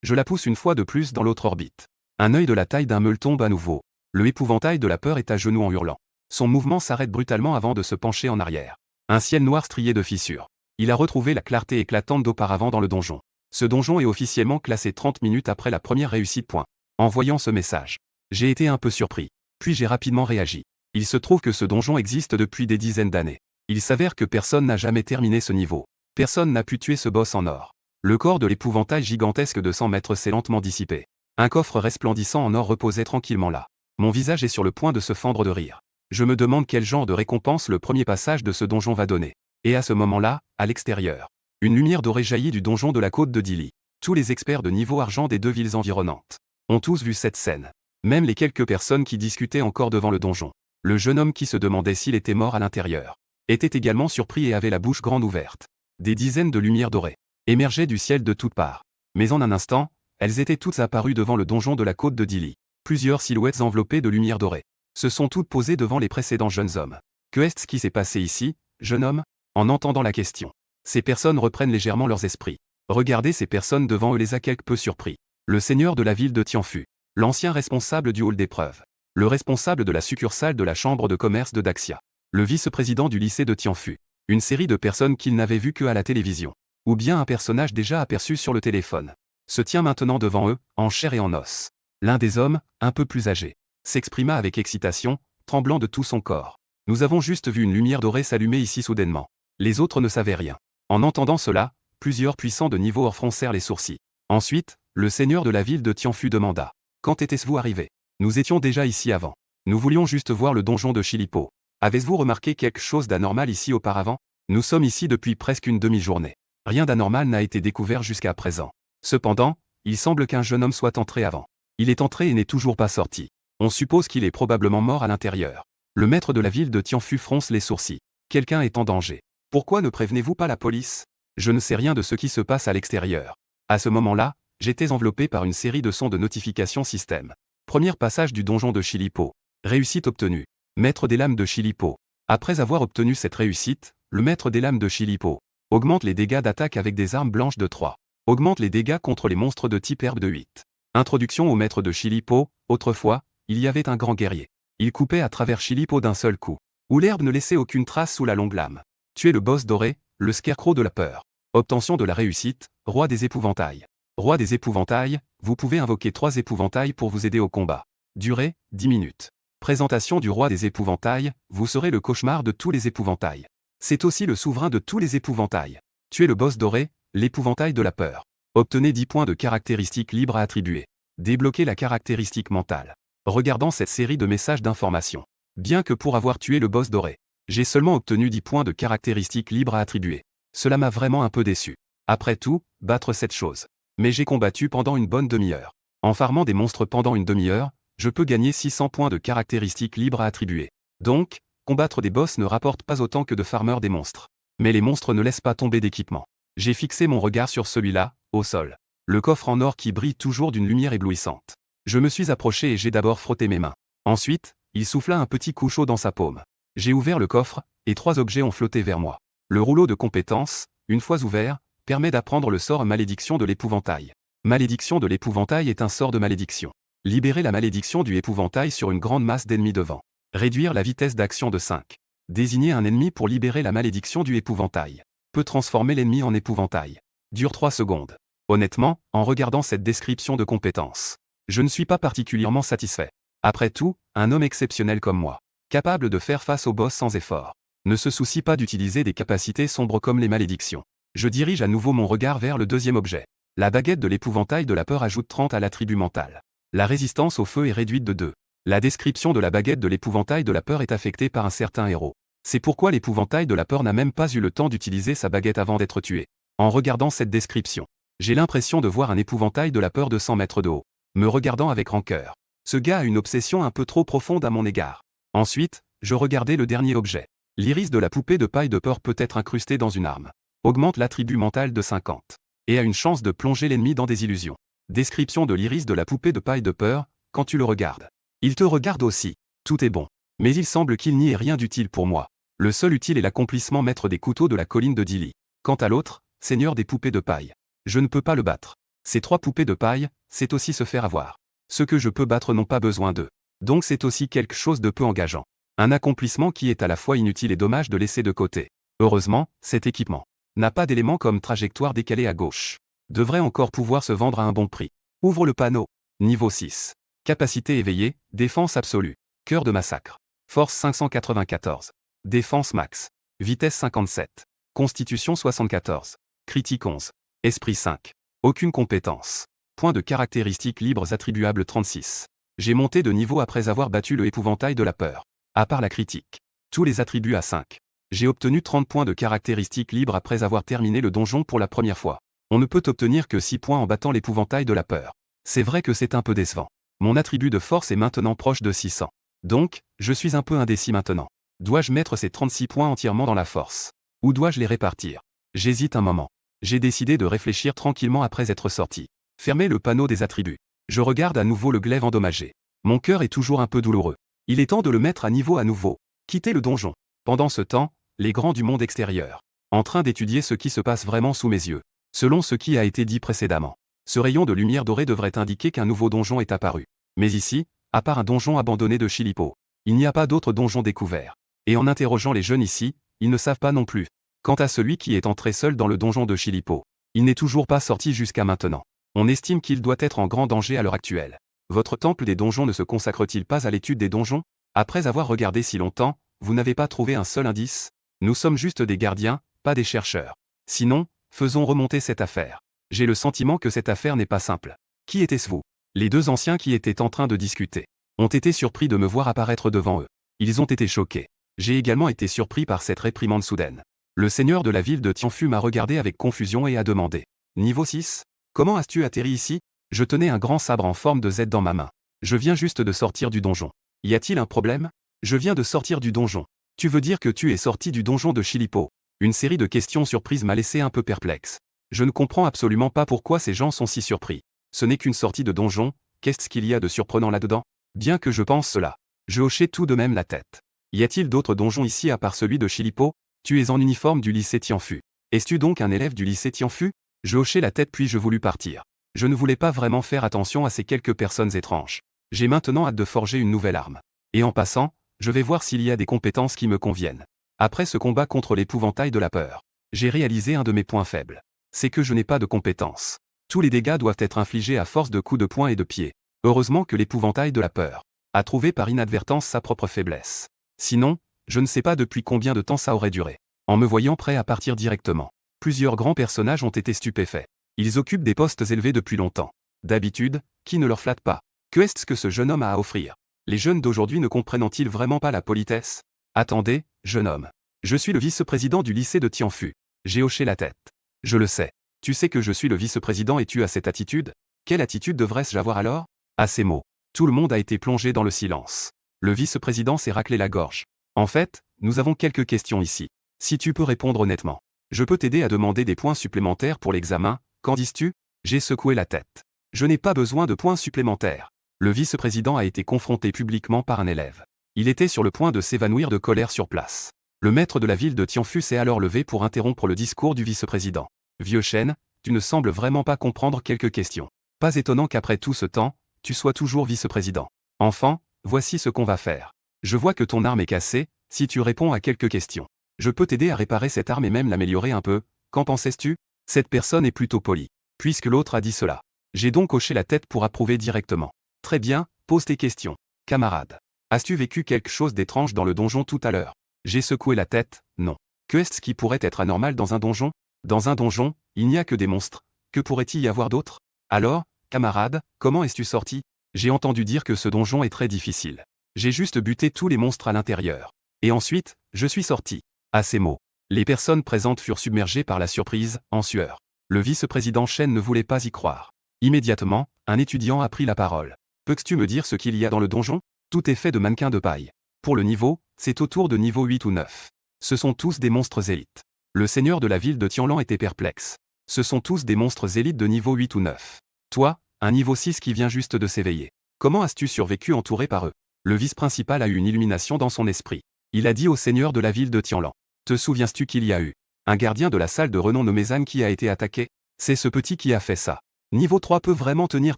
Je la pousse une fois de plus dans l'autre orbite. Un œil de la taille d'un meule tombe à nouveau. Le épouvantail de la peur est à genoux en hurlant. Son mouvement s'arrête brutalement avant de se pencher en arrière. Un ciel noir strié de fissures. Il a retrouvé la clarté éclatante d'auparavant dans le donjon. Ce donjon est officiellement classé 30 minutes après la première réussite. En voyant ce message, j'ai été un peu surpris. Puis j'ai rapidement réagi. Il se trouve que ce donjon existe depuis des dizaines d'années. Il s'avère que personne n'a jamais terminé ce niveau. Personne n'a pu tuer ce boss en or. Le corps de l'épouvantail gigantesque de 100 mètres s'est lentement dissipé. Un coffre resplendissant en or reposait tranquillement là. Mon visage est sur le point de se fendre de rire. Je me demande quel genre de récompense le premier passage de ce donjon va donner. Et à ce moment-là, à l'extérieur, une lumière dorée jaillit du donjon de la côte de Dili. Tous les experts de niveau argent des 2 villes environnantes ont tous vu cette scène. Même les quelques personnes qui discutaient encore devant le donjon. Le jeune homme qui se demandait s'il était mort à l'intérieur était également surpris et avait la bouche grande ouverte. Des dizaines de lumières dorées émergeaient du ciel de toutes parts. Mais en un instant, elles étaient toutes apparues devant le donjon de la côte de Dili. Plusieurs silhouettes enveloppées de lumière dorée se sont toutes posées devant les précédents jeunes hommes. Que est-ce qui s'est passé ici, jeune homme? En entendant la question, ces personnes reprennent légèrement leurs esprits. Regardez ces personnes devant eux les a quelque peu surpris. Le seigneur de la ville de Tianfu, l'ancien responsable du hall d'épreuves, le responsable de la succursale de la chambre de commerce de Daxia, le vice-président du lycée de Tianfu, une série de personnes qu'ils n'avaient vues qu'à la télévision, ou bien un personnage déjà aperçu sur le téléphone, se tient maintenant devant eux, en chair et en os. L'un des hommes, un peu plus âgé, s'exprima avec excitation, tremblant de tout son corps. Nous avons juste vu une lumière dorée s'allumer ici soudainement. Les autres ne savaient rien. En entendant cela, plusieurs puissants de niveau or froncèrent les sourcils. Ensuite, le seigneur de la ville de Tianfu demanda. Quand était-ce-vous arrivé? Nous étions déjà ici avant. Nous voulions juste voir le donjon de Shilipo. Avez-vous remarqué quelque chose d'anormal ici auparavant? Nous sommes ici depuis presque une demi-journée. Rien d'anormal n'a été découvert jusqu'à présent. Cependant, il semble qu'un jeune homme soit entré avant. Il est entré et n'est toujours pas sorti. On suppose qu'il est probablement mort à l'intérieur. Le maître de la ville de Tianfu fronce les sourcils. Quelqu'un est en danger. Pourquoi ne prévenez-vous pas la police? Je ne sais rien de ce qui se passe à l'extérieur. À ce moment-là, j'étais enveloppé par une série de sons de notification système. Premier passage du donjon de Shilipo. Réussite obtenue. Maître des lames de Shilipo. Après avoir obtenu cette réussite, le maître des lames de Shilipo augmente les dégâts d'attaque avec des armes blanches de 3. Augmente les dégâts contre les monstres de type herbe de 8. Introduction au maître de Shilipo. Autrefois, il y avait un grand guerrier. Il coupait à travers Shilipo d'un seul coup, où l'herbe ne laissait aucune trace sous la longue lame. Tuer le boss doré, le scarecrow de la peur. Obtention de la réussite, roi des épouvantails. Roi des épouvantails, vous pouvez invoquer 3 épouvantails pour vous aider au combat. Durée, 10 minutes. Présentation du roi des épouvantails, vous serez le cauchemar de tous les épouvantails. C'est aussi le souverain de tous les épouvantails. Tuer le boss doré, l'épouvantail de la peur. Obtenez 10 points de caractéristiques libres à attribuer. Débloquez la caractéristique mentale. Regardant cette série de messages d'information. Bien que pour avoir tué le boss doré, j'ai seulement obtenu 10 points de caractéristiques libres à attribuer. Cela m'a vraiment un peu déçu. Après tout, battre cette chose. Mais j'ai combattu pendant une bonne demi-heure. En farmant des monstres pendant une demi-heure, je peux gagner 600 points de caractéristiques libres à attribuer. Donc, combattre des boss ne rapporte pas autant que de farmer des monstres. Mais les monstres ne laissent pas tomber d'équipement. J'ai fixé mon regard sur celui-là, au sol. Le coffre en or qui brille toujours d'une lumière éblouissante. Je me suis approché et j'ai d'abord frotté mes mains. Ensuite, il souffla un petit coup chaud dans sa paume. J'ai ouvert le coffre, et 3 objets ont flotté vers moi. Le rouleau de compétences, une fois ouvert, permet d'apprendre le sort Malédiction de l'épouvantail. Malédiction de l'épouvantail est un sort de malédiction. Libérer la malédiction du épouvantail sur une grande masse d'ennemis devant. Réduire la vitesse d'action de 5. Désigner un ennemi pour libérer la malédiction du épouvantail. Peut transformer l'ennemi en épouvantail. Dure 3 secondes. Honnêtement, en regardant cette description de compétences, je ne suis pas particulièrement satisfait. Après tout, un homme exceptionnel comme moi, capable de faire face au boss sans effort, ne se soucie pas d'utiliser des capacités sombres comme les malédictions. Je dirige à nouveau mon regard vers le deuxième objet. La baguette de l'épouvantail de la peur ajoute 30 à l'attribut mental. La résistance au feu est réduite de 2. La description de la baguette de l'épouvantail de la peur est affectée par un certain héros. C'est pourquoi l'épouvantail de la peur n'a même pas eu le temps d'utiliser sa baguette avant d'être tué. En regardant cette description, j'ai l'impression de voir un épouvantail de la peur de 100 mètres de haut, me regardant avec rancœur. Ce gars a une obsession un peu trop profonde à mon égard. Ensuite, je regardais le dernier objet. L'iris de la poupée de paille de peur peut être incrusté dans une arme. Augmente l'attribut mental de 50. et a une chance de plonger l'ennemi dans des illusions. Description de l'iris de la poupée de paille de peur, quand tu le regardes. Il te regarde aussi. Tout est bon. Mais il semble qu'il n'y ait rien d'utile pour moi. Le seul utile est l'accomplissement maître des couteaux de la colline de Dili. Quant à l'autre, seigneur des poupées de paille. Je ne peux pas le battre. Ces 3 poupées de paille, c'est aussi se faire avoir. Ceux que je peux battre n'ont pas besoin d'eux. Donc c'est aussi quelque chose de peu engageant. Un accomplissement qui est à la fois inutile et dommage de laisser de côté. Heureusement, cet équipement n'a pas d'éléments comme trajectoire décalée à gauche. Devrait encore pouvoir se vendre à un bon prix. Ouvre le panneau. Niveau 6. Capacité éveillée, défense absolue. Cœur de massacre. Force 594. Défense max. Vitesse 57. Constitution 74. Critique 11. Esprit 5. Aucune compétence. Points de caractéristiques libres attribuables 36. J'ai monté de niveau après avoir battu le épouvantail de la peur. À part la critique. Tous les attributs à 5. J'ai obtenu 30 points de caractéristiques libres après avoir terminé le donjon pour la première fois. On ne peut obtenir que 6 points en battant l'épouvantail de la peur. C'est vrai que c'est un peu décevant. Mon attribut de force est maintenant proche de 600. Donc, je suis un peu indécis maintenant. Dois-je mettre ces 36 points entièrement dans la force? Ou dois-je les répartir? J'hésite un moment. J'ai décidé de réfléchir tranquillement après être sorti. Fermez le panneau des attributs. Je regarde à nouveau le glaive endommagé. Mon cœur est toujours un peu douloureux. Il est temps de le mettre à niveau à nouveau. Quitter le donjon. Pendant ce temps, les grands du monde extérieur. En train d'étudier ce qui se passe vraiment sous mes yeux. Selon ce qui a été dit précédemment. Ce rayon de lumière dorée devrait indiquer qu'un nouveau donjon est apparu. Mais ici, à part un donjon abandonné de Chilipo, il n'y a pas d'autres donjons découverts. Et en interrogeant les jeunes ici, ils ne savent pas non plus. Quant à celui qui est entré seul dans le donjon de Chilipo, il n'est toujours pas sorti jusqu'à maintenant. On estime qu'il doit être en grand danger à l'heure actuelle. Votre temple des donjons ne se consacre-t-il pas à l'étude des donjons? Après avoir regardé si longtemps, vous n'avez pas trouvé un seul indice? Nous sommes juste des gardiens, pas des chercheurs. Sinon, faisons remonter cette affaire. J'ai le sentiment que cette affaire n'est pas simple. Qui était-ce vous? Les 2 anciens qui étaient en train de discuter ont été surpris de me voir apparaître devant eux. Ils ont été choqués. J'ai également été surpris par cette réprimande soudaine. Le seigneur de la ville de Tianfu m'a regardé avec confusion et a demandé. Niveau 6? Comment as-tu atterri ici? Je tenais un grand sabre en forme de Z dans ma main. Je viens juste de sortir du donjon. Y a-t-il un problème? Je viens de sortir du donjon. Tu veux dire que tu es sorti du donjon de Chilipo? Une série de questions surprises m'a laissé un peu perplexe. Je ne comprends absolument pas pourquoi ces gens sont si surpris. Ce n'est qu'une sortie de donjon, qu'est-ce qu'il y a de surprenant là-dedans? Bien que je pense cela. Je hochai tout de même la tête. Y a-t-il d'autres donjons ici à part celui de Chilipo? Tu es en uniforme du lycée Tianfu. Es-tu donc un élève du lycée Tianfu? Je hochai la tête puis je voulus partir. Je ne voulais pas vraiment faire attention à ces quelques personnes étranges. J'ai maintenant hâte de forger une nouvelle arme. Et en passant, je vais voir s'il y a des compétences qui me conviennent. Après ce combat contre l'épouvantail de la peur, j'ai réalisé un de mes points faibles. C'est que je n'ai pas de compétences. Tous les dégâts doivent être infligés à force de coups de poing et de pied. Heureusement que l'épouvantail de la peur a trouvé par inadvertance sa propre faiblesse. Sinon, je ne sais pas depuis combien de temps ça aurait duré. En me voyant prêt à partir directement, plusieurs grands personnages ont été stupéfaits. Ils occupent des postes élevés depuis longtemps. D'habitude, qui ne leur flatte pas? Que est-ce que ce jeune homme a à offrir? Les jeunes d'aujourd'hui ne comprennent-ils vraiment pas la politesse? Attendez, jeune homme. Je suis le vice-président du lycée de Tianfu. J'ai hoché la tête. Je le sais. Tu sais que je suis le vice-président et tu as cette attitude? Quelle attitude devrais-je avoir alors? À ces mots, tout le monde a été plongé dans le silence. Le vice-président s'est raclé la gorge. En fait, nous avons quelques questions ici. Si tu peux répondre honnêtement, je peux t'aider à demander des points supplémentaires pour l'examen, qu'en dis-tu? J'ai secoué la tête. Je n'ai pas besoin de points supplémentaires. Le vice-président a été confronté publiquement par un élève. Il était sur le point de s'évanouir de colère sur place. Le maître de la ville de Tianfu s'est alors levé pour interrompre le discours du vice-président. Vieux chêne, tu ne sembles vraiment pas comprendre quelques questions. Pas étonnant qu'après tout ce temps, tu sois toujours vice-président. Enfant, voici ce qu'on va faire. Je vois que ton arme est cassée, si tu réponds à quelques questions. Je peux t'aider à réparer cette arme et même l'améliorer un peu, qu'en pensais-tu? Cette personne est plutôt polie. Puisque l'autre a dit cela. J'ai donc hoché la tête pour approuver directement. Très bien, pose tes questions. Camarade. As-tu vécu quelque chose d'étrange dans le donjon tout à l'heure? J'ai secoué la tête, non. Que est-ce qui pourrait être anormal dans un donjon? Dans un donjon, il n'y a que des monstres. Que pourrait-il y avoir d'autre? Alors, camarade, comment es-tu sorti? J'ai entendu dire que ce donjon est très difficile. J'ai juste buté tous les monstres à l'intérieur. Et ensuite, je suis sorti. À ces mots, les personnes présentes furent submergées par la surprise, en sueur. Le vice-président Shen ne voulait pas y croire. Immédiatement, un étudiant a pris la parole. Peux-tu me dire ce qu'il y a dans le donjon? Tout est fait de mannequins de paille. Pour le niveau, c'est autour de niveau 8 ou 9. Ce sont tous des monstres élites. Le seigneur de la ville de Tianlan était perplexe. Ce sont tous des monstres élites de niveau 8 ou 9. Toi, un niveau 6 qui vient juste de s'éveiller. Comment as-tu survécu entouré par eux? Le vice-principal a eu une illumination dans son esprit. Il a dit au seigneur de la ville de Tianlan. Te souviens-tu qu'il y a eu un gardien de la salle de renom nommé Zan qui a été attaqué? C'est ce petit qui a fait ça. Niveau 3 peut vraiment tenir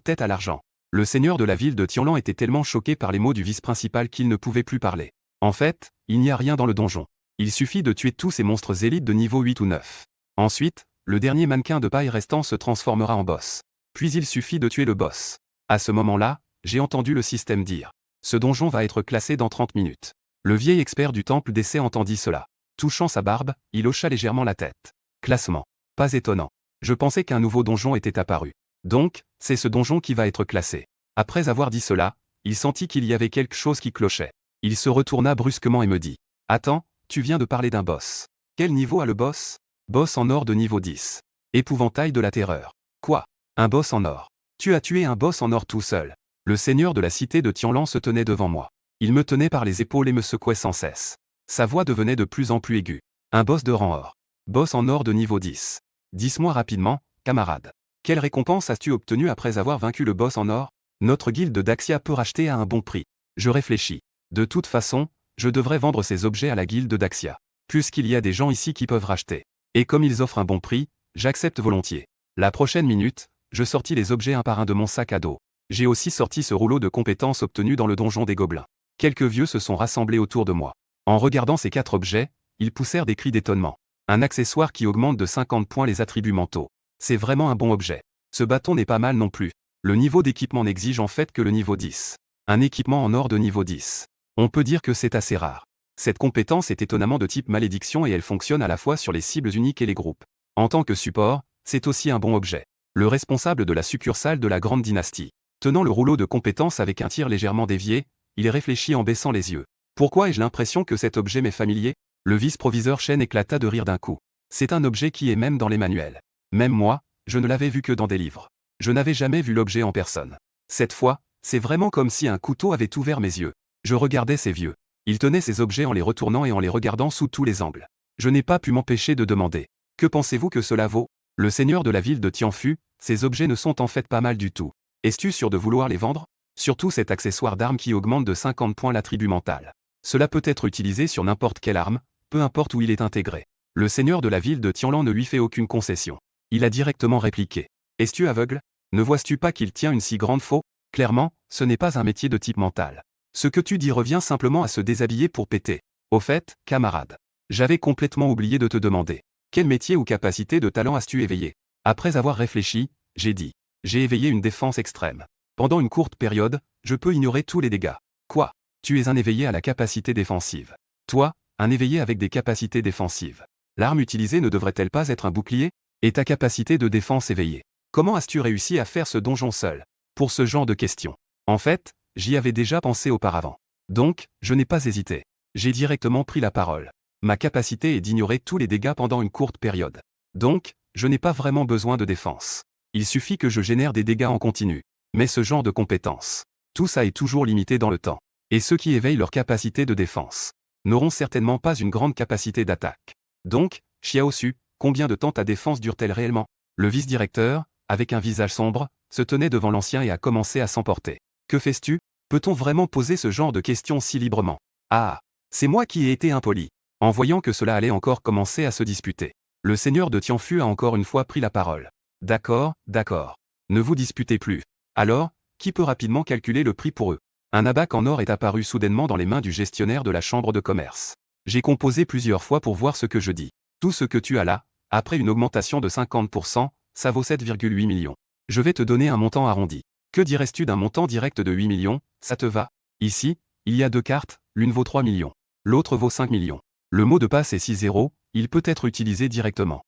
tête à l'argent. Le seigneur de la ville de Tianlan était tellement choqué par les mots du vice-principal qu'il ne pouvait plus parler. En fait, il n'y a rien dans le donjon. Il suffit de tuer tous ces monstres élites de niveau 8 ou 9. Ensuite, le dernier mannequin de paille restant se transformera en boss. Puis il suffit de tuer le boss. À ce moment-là, j'ai entendu le système dire. Ce donjon va être classé dans 30 minutes. Le vieil expert du temple d'essai entendit cela. Touchant sa barbe, il hocha légèrement la tête. Classement. Pas étonnant. Je pensais qu'un nouveau donjon était apparu. Donc, c'est ce donjon qui va être classé. Après avoir dit cela, il sentit qu'il y avait quelque chose qui clochait. Il se retourna brusquement et me dit. Attends, tu viens de parler d'un boss. Quel niveau a le boss? Boss en or de niveau 10. Épouvantail de la terreur. Quoi? Un boss en or. Tu as tué un boss en or tout seul. Le seigneur de la cité de Tianlan se tenait devant moi. Il me tenait par les épaules et me secouait sans cesse. Sa voix devenait de plus en plus aiguë. Un boss de rang or. Boss en or de niveau 10. Dis-moi rapidement, camarade. Quelle récompense as-tu obtenue après avoir vaincu le boss en or? Notre guilde Daxia peut racheter à un bon prix. Je réfléchis. De toute façon, je devrais vendre ces objets à la guilde Daxia. Puisqu'il y a des gens ici qui peuvent racheter. Et comme ils offrent un bon prix, j'accepte volontiers. La prochaine minute, je sortis les objets un par un de mon sac à dos. J'ai aussi sorti ce rouleau de compétences obtenu dans le donjon des gobelins. Quelques vieux se sont rassemblés autour de moi. En regardant ces 4 objets, ils poussèrent des cris d'étonnement. Un accessoire qui augmente de 50 points les attributs mentaux. C'est vraiment un bon objet. Ce bâton n'est pas mal non plus. Le niveau d'équipement n'exige en fait que le niveau 10. Un équipement en or de niveau 10. On peut dire que c'est assez rare. Cette compétence est étonnamment de type malédiction et elle fonctionne à la fois sur les cibles uniques et les groupes. En tant que support, c'est aussi un bon objet. Le responsable de la succursale de la Grande Dynastie. Tenant le rouleau de compétences avec un tir légèrement dévié, il réfléchit en baissant les yeux. Pourquoi ai-je l'impression que cet objet m'est familier? Le vice-proviseur Shen éclata de rire d'un coup. C'est un objet qui est même dans les manuels. Même moi, je ne l'avais vu que dans des livres. Je n'avais jamais vu l'objet en personne. Cette fois, c'est vraiment comme si un couteau avait ouvert mes yeux. Je regardais ces vieux. Ils tenaient ces objets en les retournant et en les regardant sous tous les angles. Je n'ai pas pu m'empêcher de demander. Que pensez-vous que cela vaut? Le seigneur de la ville de Tianfu, ces objets ne sont en fait pas mal du tout. Es-tu sûr de vouloir les vendre? Surtout cet accessoire d'arme qui augmente de 50 points l'attribut mental. Cela peut être utilisé sur n'importe quelle arme, peu importe où il est intégré. Le seigneur de la ville de Tianlan ne lui fait aucune concession. Il a directement répliqué. Es-tu aveugle? Ne vois-tu pas qu'il tient une si grande faux? Clairement, ce n'est pas un métier de type mental. Ce que tu dis revient simplement à se déshabiller pour péter. Au fait, camarade. J'avais complètement oublié de te demander. Quel métier ou capacité de talent as-tu éveillé? Après avoir réfléchi, j'ai dit. J'ai éveillé une défense extrême. Pendant une courte période, je peux ignorer tous les dégâts. Quoi? Tu es un éveillé à la capacité défensive. Toi, un éveillé avec des capacités défensives. L'arme utilisée ne devrait-elle pas être un bouclier? Et ta capacité de défense éveillée. Comment as-tu réussi à faire ce donjon seul? Pour ce genre de questions. En fait, j'y avais déjà pensé auparavant. Donc, je n'ai pas hésité. J'ai directement pris la parole. Ma capacité est d'ignorer tous les dégâts pendant une courte période. Donc, je n'ai pas vraiment besoin de défense. Il suffit que je génère des dégâts en continu. Mais ce genre de compétence, tout ça est toujours limité dans le temps. Et ceux qui éveillent leur capacité de défense n'auront certainement pas une grande capacité d'attaque. Donc, Xiao Su, combien de temps ta défense dure-t-elle réellement? Le vice-directeur, avec un visage sombre, se tenait devant l'ancien et a commencé à s'emporter. Que fais-tu? Peut-on vraiment poser ce genre de questions si librement? Ah, c'est moi qui ai été impoli. En voyant que cela allait encore commencer à se disputer, le seigneur de Tianfu a encore une fois pris la parole. D'accord, d'accord. Ne vous disputez plus. Alors, qui peut rapidement calculer le prix pour eux? Un abaque en or est apparu soudainement dans les mains du gestionnaire de la chambre de commerce. J'ai composé plusieurs fois pour voir ce que je dis. Tout ce que tu as là, après une augmentation de 50%, ça vaut 7,8 millions. Je vais te donner un montant arrondi. Que dirais-tu d'un montant direct de 8 millions, ça te va? Ici, il y a 2 cartes, l'une vaut 3 millions. L'autre vaut 5 millions. Le mot de passe est 6 0, il peut être utilisé directement.